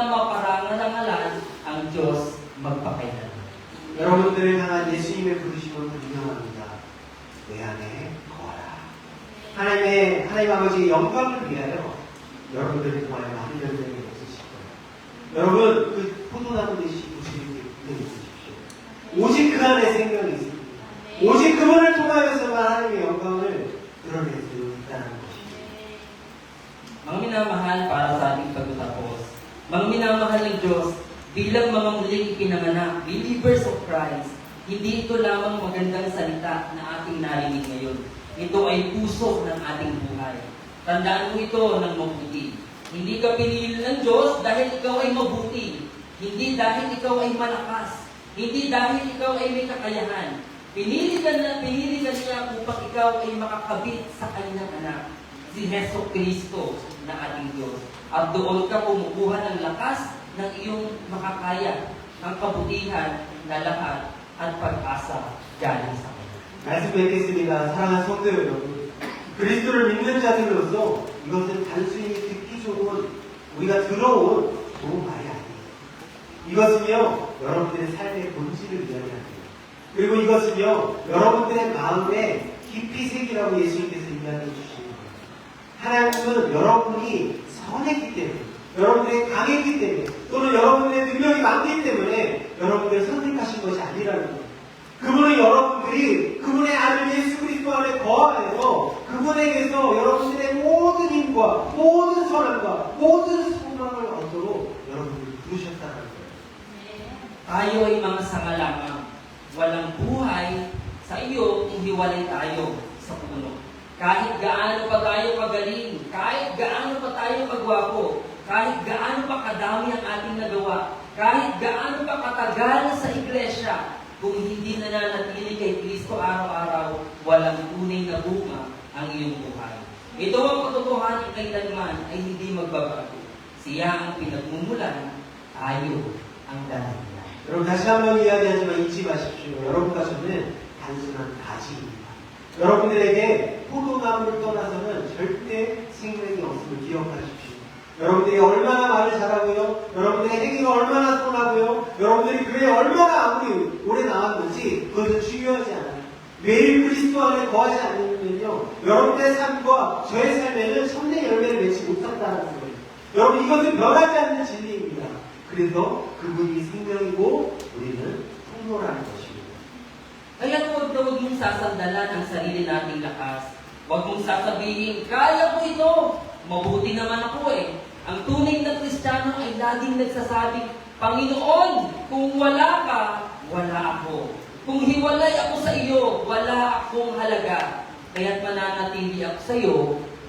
maparangalangalan ang Diyos magpakailan. 여러분들을 향한 예수님의 부르심은 분명합니다. 내 안에 거하라. 하나님 아버지의 영광을 위하여 여러분들을 통하여 많은 열매를 맺으실 거예요. 여러분 그 포도나무 되시고 주님께 붙들으십시오. 오직 그 안에 생명이 있습니다. 오직 그분을 통하여서만 하나님의 영광을 드러낼 수 있다는 것입니다. Mga minamahal para sa ating pagtatapos. Mga minamahal ng Diyos, bilang mga muling ipinanganak, believers of Christ, hindi ito lamang magandang salita na ating narinig ngayon. Ito ay puso ng ating buhay. Tandaan mo ito ng mabuti. Hindi ka pinili ng Diyos dahil ikaw ay mabuti. Hindi dahil ikaw ay malakas. Hindi dahil ikaw ay may kakayahan. Pinili ka niya upang ikaw ay makakabit sa kanyang anak, si Heso Kristo na ating Diyos. At doon ka kumukuha ng lakas ng iyong makakaya, ang kabutihan na lahat at pag-asa galing sa Kanya. 말씀 뵙겠습니다. 사랑하는 성도 여러분. 그리스도를 믿는 자들로서 이것은 단순히 듣기 좋은 우리가 들어온 좋은 말이 아니에요. 이것은요 여러분들의 삶의 본질을 이야기합니다. 그리고 이것은요 여러분들의 마음에 깊이 새기라고 예수님께서 이야기해 주시는 거예요. 하나님은 여러분이 선했기 때문에 여러분들이 강했기 때문에 또는 여러분들의 능력이 많기 때문에 여러분들을 선택하신 것이 아니라는 거예요. 그분은 여러분들이 그분의 아들 예수 그리스도 안에 거하여서 그분에게서 여러분들의 모든 힘과 모든 선함과 모든 소망을 얻도록 여러분들을 부르셨다는 거예요. Tayo ay mga sanga lamang. Walang buhay sa iyo kung hiwalay tayo sa puno. Kahit gaano pa tayo kagaling, kahit gaano pa tayo kagwapo, kahit gaano pa kadami ang ating nagawa, kahit gaano pa katagal sa iglesia, kung hindi nananatili kay Kristo araw-araw, walang tunay na bunga ang iyong buhay. Ito ang katotohanan kailanman ay hindi magbabago. Siya ang pinagmumulan, tayo ang dahilan. 여러분 다시 한번 이야기하지만 잊지 마십시오. 여러분과 저는 단순한 가지입니다. 여러분들에게 포도나무를 떠나서는 절대 생명이 없음을 기억하십시오. 여러분들이 얼마나 말을 잘하고요. 여러분들의 행위가 얼마나 선하고요. 여러분들이 교회에 얼마나 아무리 오래 나왔는지 그것은 중요하지 않아요. 매일 그리스도 안에 거하지 않으면요. 여러분들의 삶과 저의 삶에는 참된 열매를 맺지 못한다는 거예요. 여러분 이것은 변하지 않는 진리입니다. 그래서 그분이 생명이고 우리는 통로라는 것입니다. Kaya huwag na huwag mong sasandalan ang sarili nating lakas. Huwag mong sasabihin, kaya ko ito. Mabuti naman ako eh. Ang tunay na Kristiyano ay laging nagsasabing, Panginoon, kung wala ka, wala ako. Kung hiwalay ako sa iyo, wala akong halaga. Kaya't mananatili ako sa iyo,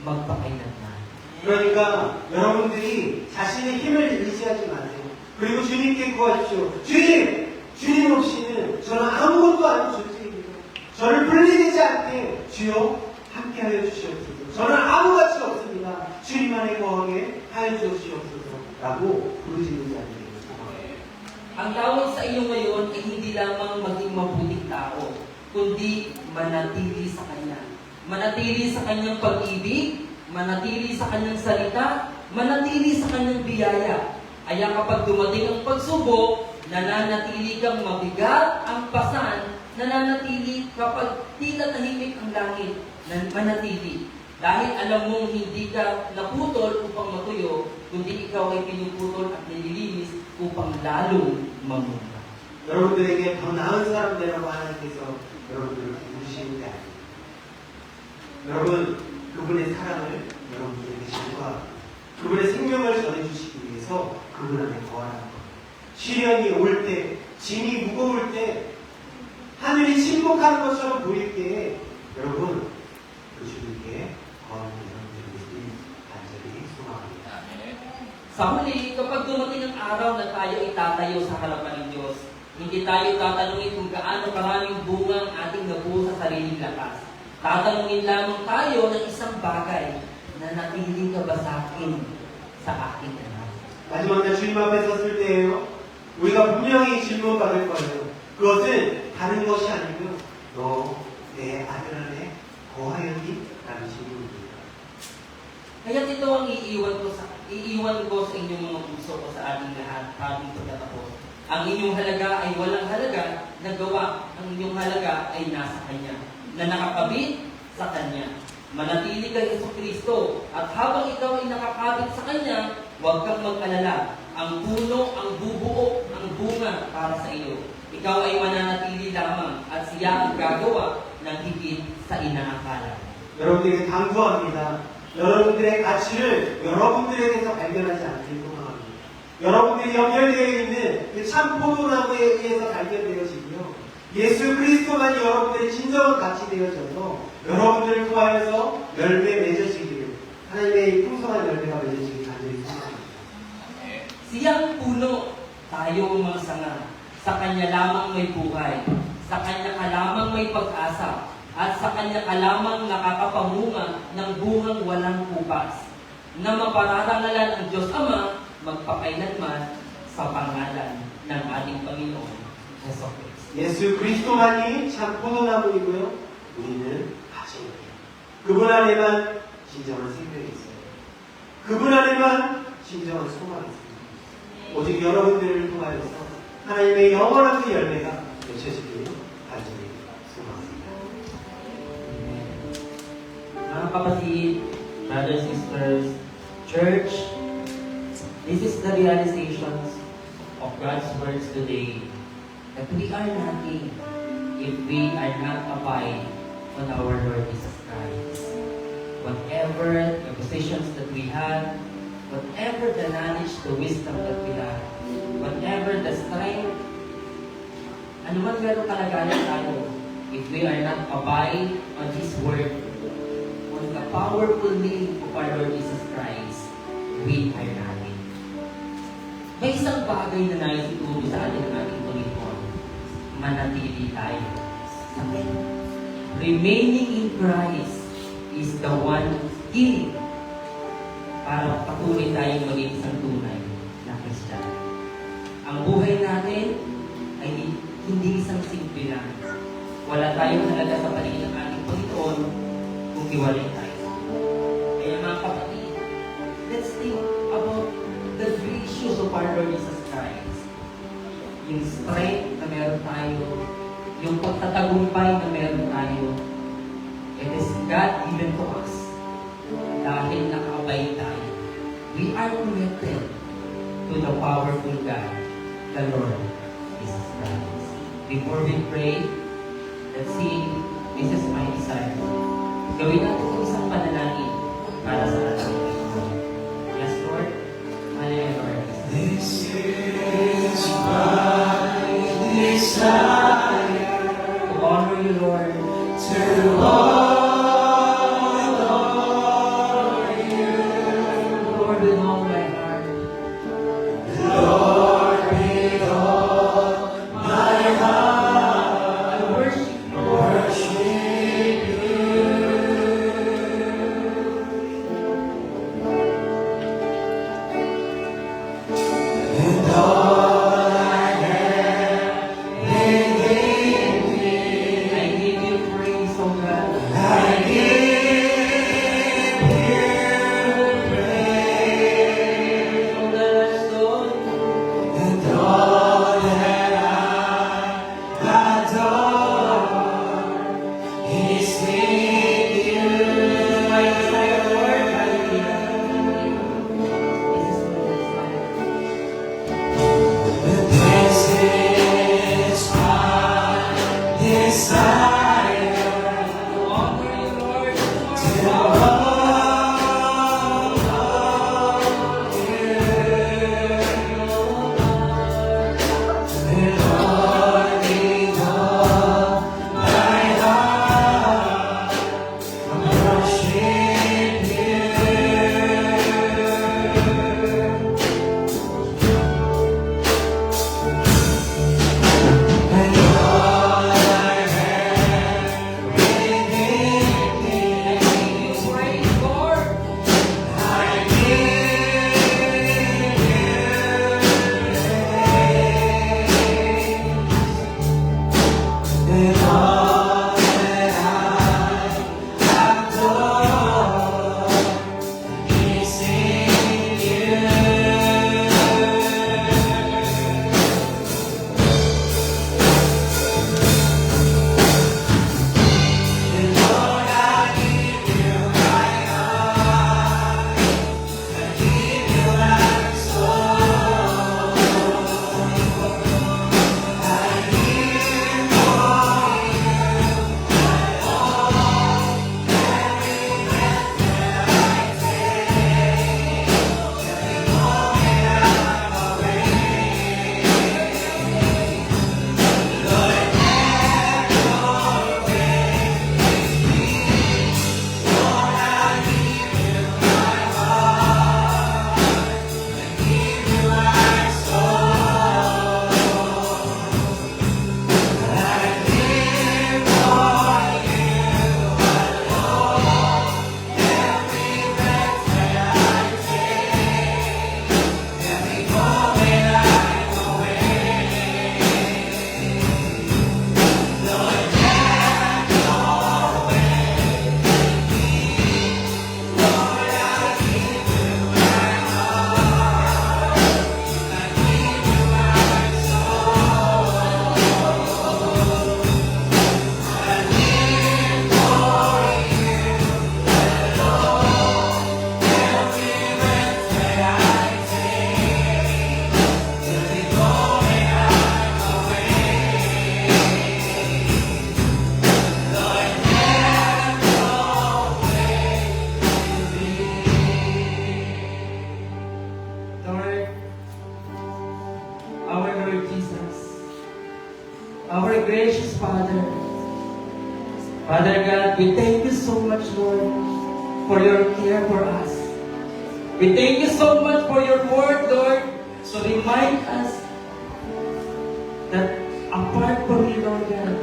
magpakailanman. 그러니까 여러분들이 자신의 힘을 의지하지 마세요. 그리고 주님께 구하십시오. 주님 없이는 저는 아무것도 아닌 존재입니다. 저를 분리되지 않게 주여 함께하여 주시옵소서. 저는 아무 가치 없습니다. 주님 안에 거하게 하여 주시옵소서라고 부르짖는 자들입니다. Ang tawag sa iyo ngayon ay hindi lamang maging mabuting tao, kundi manatili sa Kanya. Manatili sa Kanyang pag-ibig, manatili sa Kanyang salita, manatili sa Kanyang biyaya. Kaya kapag dumating ang pagsubok, nananatili kang mabigat ang pasan, nananatili kapag tila tahimik ang langit, manatili. Dahil alam mong hindi ka naputol upang matuyo, kundi ikaw ay pinuputol at nililinis upang lalong mamunga. 여러분들에게 더 나은 사람 되라고 하나님께서 여러분들을 부르시는 게 아닙니다. 여러분, 그분의 사랑을 여러분들에게 전가하고 그분의 생명을 전해주시기 위해서 그분 안에 거하는 것. 시련이 올 때, 짐이 무거울 때, 하늘이 침묵하는 것처럼 보일 때에 여러분, 그 주님께 거하는 여러분들의 모습이 간절히 소망합니다. Sa huli, kapag dumating ang araw na tayo itatayo sa harapan ng Diyos, hindi tayo tatanungin kung gaano karaming bunga ang ating nabuo sa sariling lakas. Tatanungin lamang tayo ng isang bagay, na natili ka ba sa akin, sa aking anak? 마지막 날 주님 앞에 섰을 때에요. 우리가 분명히 질문받을 거예요. 그것은 다른 것이 아니고 너 내 아들 안에 거하였니? 라는 질문입니다. Kaya ito ang iiwan ko sa inyong mga puso ko sa ating lahat, ating pagtatapos. Ang inyong halaga ay walang halaga na gawa. Ang inyong halaga ay nasa Kanya, na nakakabit sa Kanya. Manatili kay Jesucristo at habang ikaw ay nakakabit sa Kanya, huwag kang mag-alala. Ang puno, ang bubuo, ang bunga para sa iyo. Ikaw ay mananatili lamang at siya ang gagawa ng higit sa inaakala. 여러분들에게 당부합니다. 여러분들의 가치를 여러분들에게서 발견하지 않길 소망합니다. 여러분들이 연결되어 있는 그 참 포도나무에 의해서 발견되어지고요. 예수 그리스도만이 여러분들의 진정한 가치 되어져서 여러분들을 통하여서 열매 맺어지기를 하나님의 풍성한 열매가 맺어지길 간절히 소망합니다. Siyang puno, tayo ang mga sanga. Sa Kanya lamang may buhay. Sa Kanya ka lamang may pag-asa. At sa Kanya ka lamang nakakapamunga ng bungang walang kupas. Na mapararangalan ang Diyos Ama magpakailanman sa pangalan ng ating Panginoon, Jesucristo. 예수 그리스도만이 참 포도나무이고요. 우리는 가지입니다. 그분 안에만 진정한 생명이 있어요. 그분 안에만 진정한 소망이 있습니다. 오직 여러분들을 통하여서 하나님의 영원한 그 열매가 맺혀지기를 간절히 소망합니다. Mga kapatid, brothers, sisters, church, this is the realizations of God's words today. That we are nothing if we are not abide on our Lord Jesus Christ. Whatever the positions that we have, whatever the knowledge, the wisdom that we have, whatever the strength, ano man meron kalagayan tayo, if we are not abide on His Word, on the powerful name of our Lord Jesus Christ, we are nothing. May isang bagay na nais ituro sa atin ng ating Panginoon. Manatili tayo sa Kanya. Remaining in Christ is the one giling para patuloy tayong maging isang tunay na Kristiyano. Ang buhay natin ay hindi isang simple lang. Wala tayong halaga sa paningin ng ating Panginoon kung hiwalay tayo. Kaya mga kapatid, let's think about the virtues of our Lord Jesus Christ. Yung strength na meron tayo, yung pagtatagumpay na meron tayo, it is God given to us. Dahil nakaabay tayo, we are connected to the powerful God, the Lord Jesus Christ. Before we pray, let's see, this is my desire. Gawin natin yung isang panalangin para sa ating Panginoon. Yes, Lord. Hallelujah. This is my desire To honor you, Lord. to honor you, Lord, with all my heart. Lord, with all my heart. I worship you. Worship you, and all I have within me, I give you praise, O God. I give you praise, All that I've done, and all that I adore is with you. my desire, Lord. Hallelujah. This is my desire. This is my desire To honor you, Lord. to honor you, and Lord, with all my heart, I worship you. And all I have within me, I give you praise, Lord. I give you praise, and all that I adore is in you. And Lord, I give you my heart, I give you my soul, I give for you my all, every breath that I take, every moment I'm awake. Lord, have your way. Lord, I give you my heart, I give you my soul, I live for you alone. Every breath that I take, every moment I'm awake. Lord, have your way. Lord, I give you my heart, I give you my soul, I live for you alone. Every breath that I take, every moment I'm awake. Lord, have your way with me. Lord, our Lord Jesus, our gracious Father, Father God, we thank you so much, Lord, for your care for us. We thank you so much for your word, Lord, to remind us that apart from you, Lord God,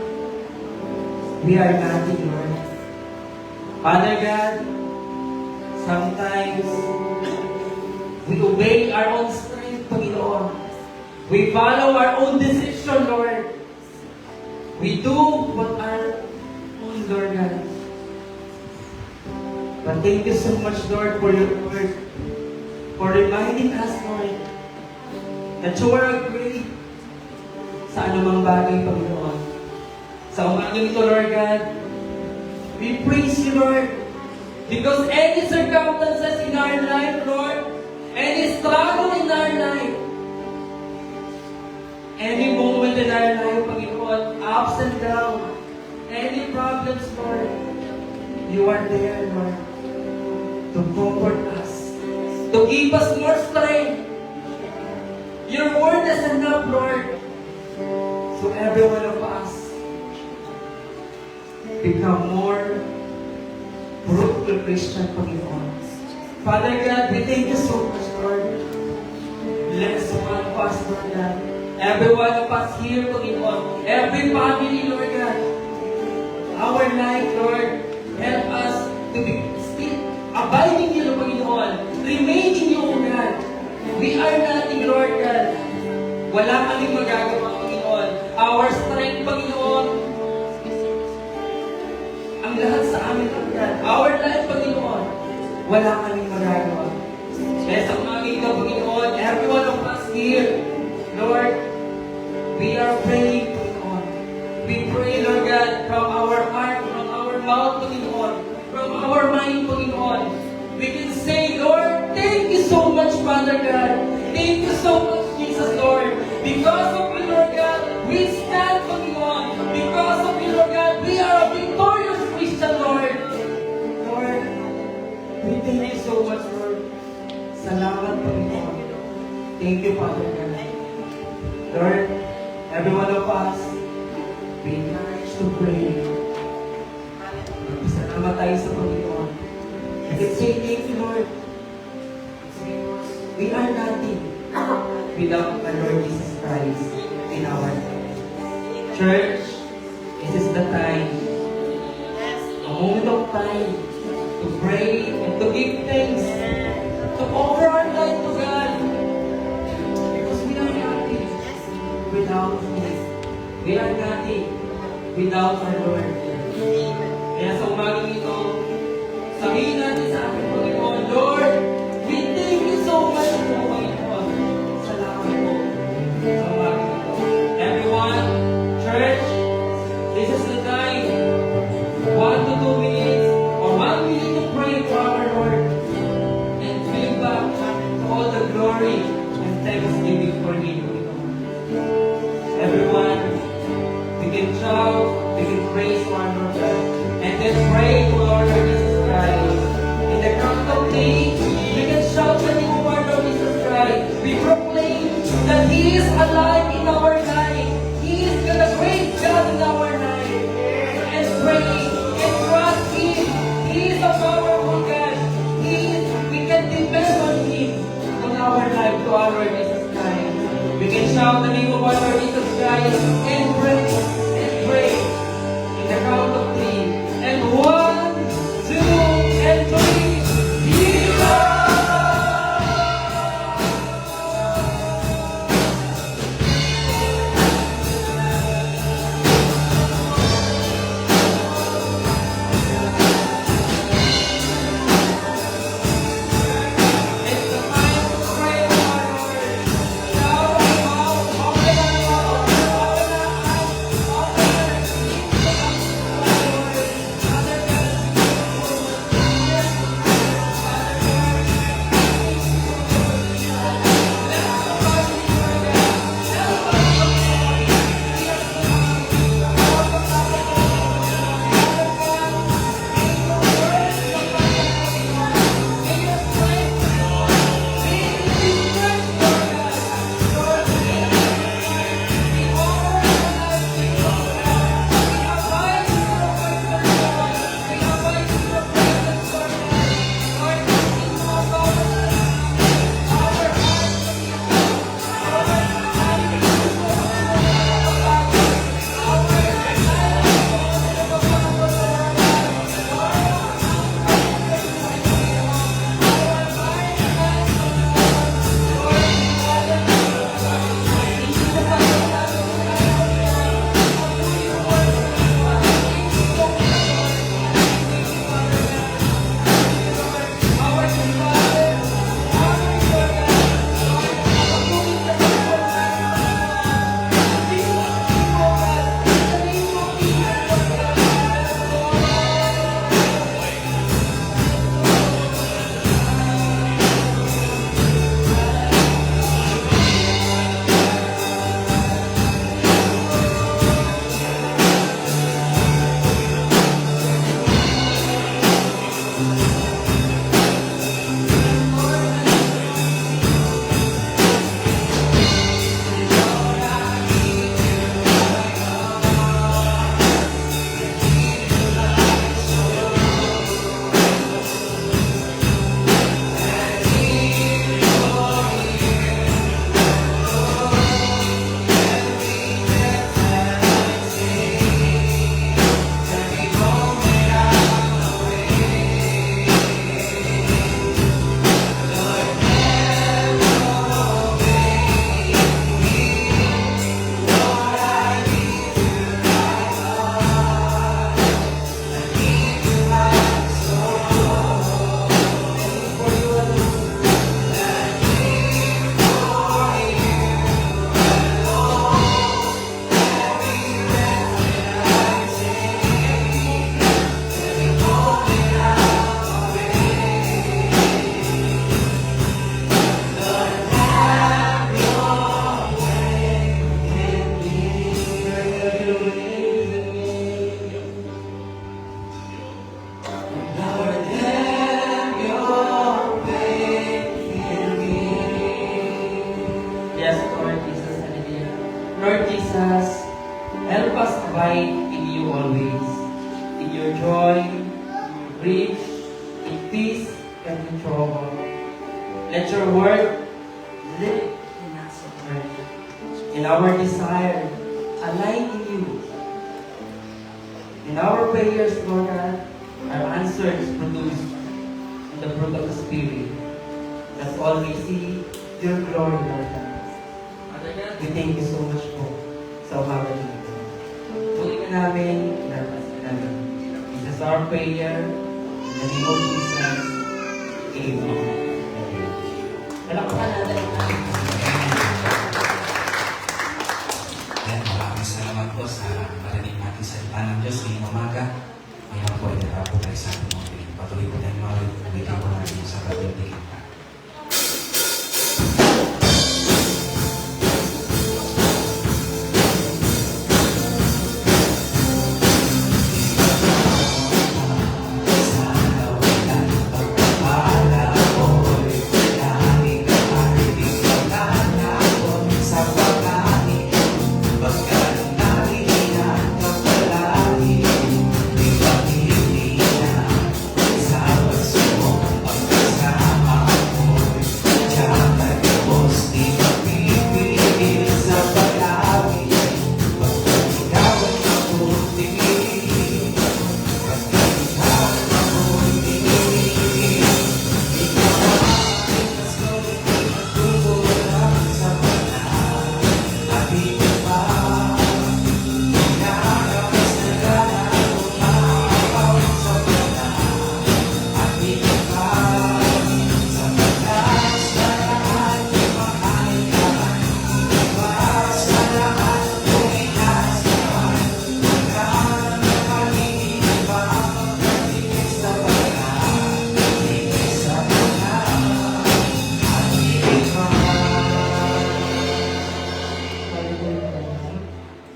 we are nothing, Lord. Father God, Sometimes, we obey our own strength, Panginoon. We follow our own decision, Lord. We do what our own, Lord God. But thank you so much, Lord, for your word. For reminding us, Lord, that you are great sa anumang bagay, Panginoon. Sa umagang ito, Lord God, we praise you, Lord, because any circumstances in our life, Lord, any struggle in our life, any moment in our life, Panginoon, ups and downs, any problems, Lord, you are there, Lord, to comfort us, to give us more strength. Your word is enough, Lord, so every one of us become more fruitful Christian, Panginoon. Father God, we thank you so much, Lord. Bless one of us, Lord God. Every one of us here, Panginoon. Every family, Lord God. Our life, Lord, help us to be still abiding in you, Panginoon. Remain in you, God. We are nothing, Lord God. Wala kaming magagawa, Panginoon. Our strength, Panginoon, ang lahat sa amin, Lord God. Our life, Panginoon, wala kaming magagawa. Kaya sa umaga ito, Panginoon, every one of us here, Lord, we are praying, Panginoon. We pray, Lord God, from our heart, from our mouth, Panginoon, from our mind, Panginoon. We can say, Lord, thank you so much, Father God. Thank you so much, Jesus, Lord. Because of you, Lord God, we stand, Panginoon. Because of you, Lord God, we are a victorious Christian, Lord. Lord, we thank you so much, Lord. Salamat, Panginoon. Thank you, Father God. Lord, every one of us, we encourage to pray. Salamat tayo sa Panginoon. I can say thank you, Lord. We are nothing without the Lord Jesus Christ in our life. Church, this is the time, a moment of time to pray and to give thanks, to offer our life to God. Because we are nothing without Him. We are nothing without our Lord. Kaya sa umagang ito, sabihin natin sa ating Panginoon, Lord, we thank you so much po, Panginoon. Salamat po sa umagang ito. Everyone, church, this is the time, 1 to 2 minutes, or 1 minute to pray to our Lord, and give back all the glory and thanksgiving for Him. Everyone, we can shout, we can praise our Lord God, and then pray to our Lord Jesus Christ. In the count of 3, we can shout the name of our Lord Jesus Christ. We proclaim that He is alive in our life. He is the great God in our life. And pray and trust Him. He is a powerful God. We can depend on Him on our life to our Lord Jesus Christ. We can shout the name of our Lord Jesus Christ and pray and pray. In the count of 3. And 1, 2, and 3. joy, rich in peace and in trouble. Let your word live in us, O Lord. In our desire, align in you. In our prayers, Lord God, our answers produced in the fruit of the Spirit. That's all we see, your glory, Lord God. We thank you so much po sa umaga nito. Tuloy ka namin, narpas ka namin. This is our prayer. In the name of Jesus. Amen. Palakpakan natin ang ating Ayan, maraming salamat po sa marinig natin sa salita ng Diyos ngayong umaga. Ngayon po, itara po tayo sa ating mga piling. Patuloy po tayong maraming umitin po natin sa pag-ibig.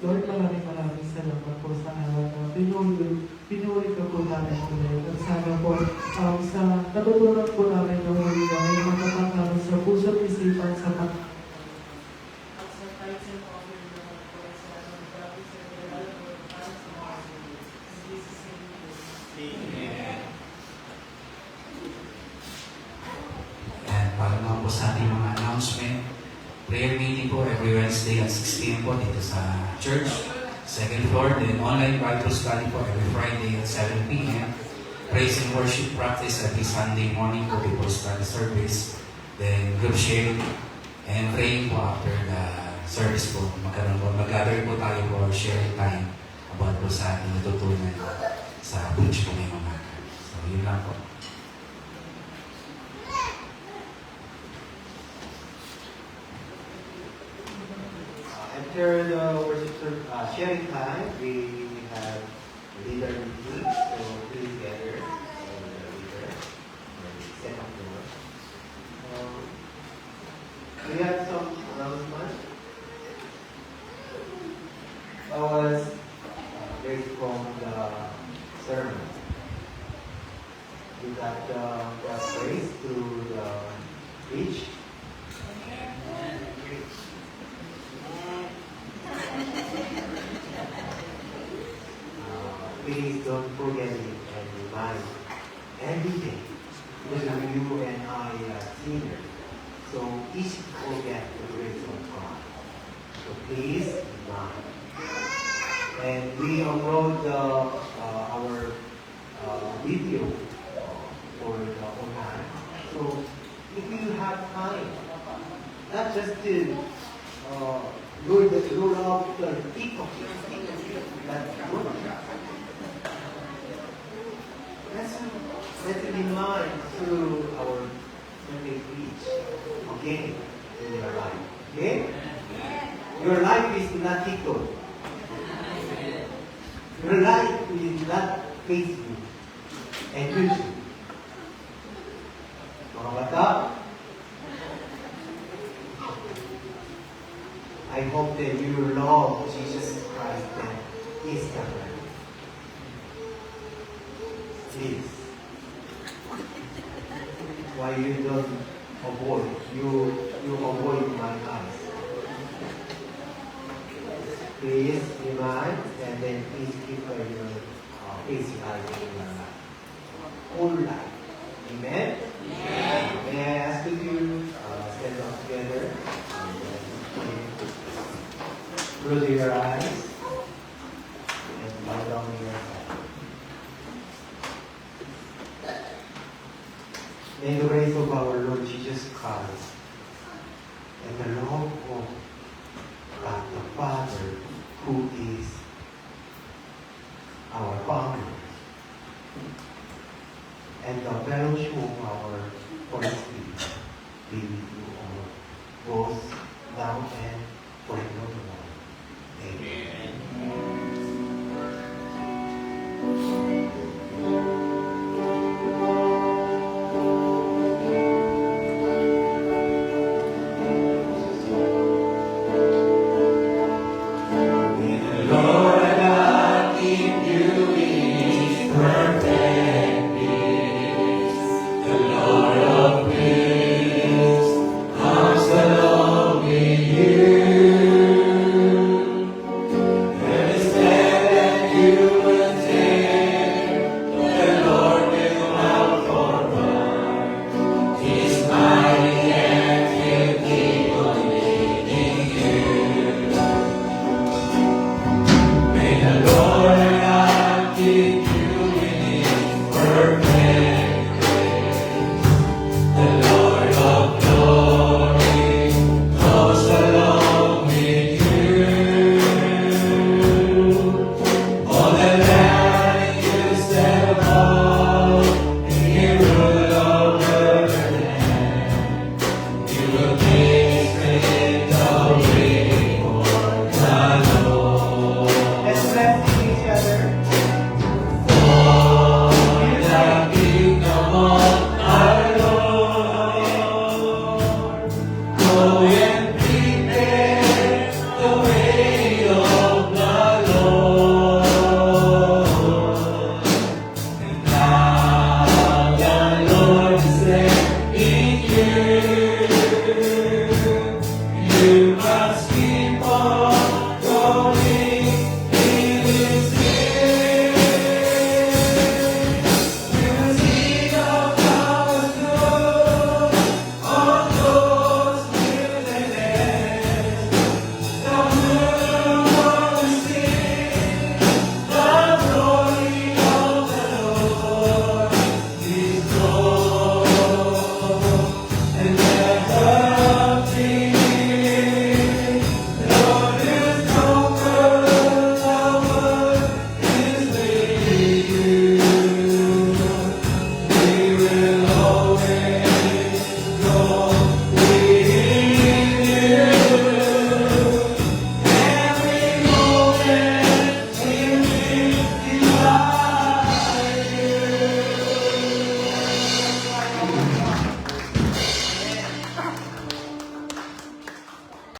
Lord, maraming salamat po sa araw na pinuri ka po namin ulit. At sana po sa natutunan po namin ng muli na may matatang namin sa puso at isipan sa mga And para naman po sa ating mga announcement, prayer meeting po every Wednesday at 6 p.m. po dito sa church, second floor. Then online Bible study po every Friday at 7 p.m. Praise and worship practice every Sunday morning po before study service. Then group sharing and praying po after the service po. Mag-gather po tayo for sharing time about po sa ating natutunan sa preach po ngayong umaga. So yun lang po. After the worship sharing time, we have leader meeting. So please gather the leader and set up the work. We have some announcements. That was based from the sermon. We got the praise to the preach. Please don't forget it and remind every day. Because you and I are sinners. So easy to forget the grace of God. So please remind. And we upload our video for the online. So if you have time, not just to roll out the TikTok, that's good. Let's remind through our Sunday preach again in your life. Okay? Your life is not TikTok. Your life is not Facebook and YouTube. Mga bata, I hope that you love Jesus Christ and His Son. Please. Why you don't avoid? You avoid my eyes. Please remind and then please keep your ACI in your life. Whole life. Amen? May I ask you to stand up together? Close your eyes and bow down your head. May the grace of our Lord Jesus Christ and the love of God the Father, who is our Father, and the fellowship of our Holy Spirit be with you all, both now and forevermore. Amen. Lord, God, keep you in His presence.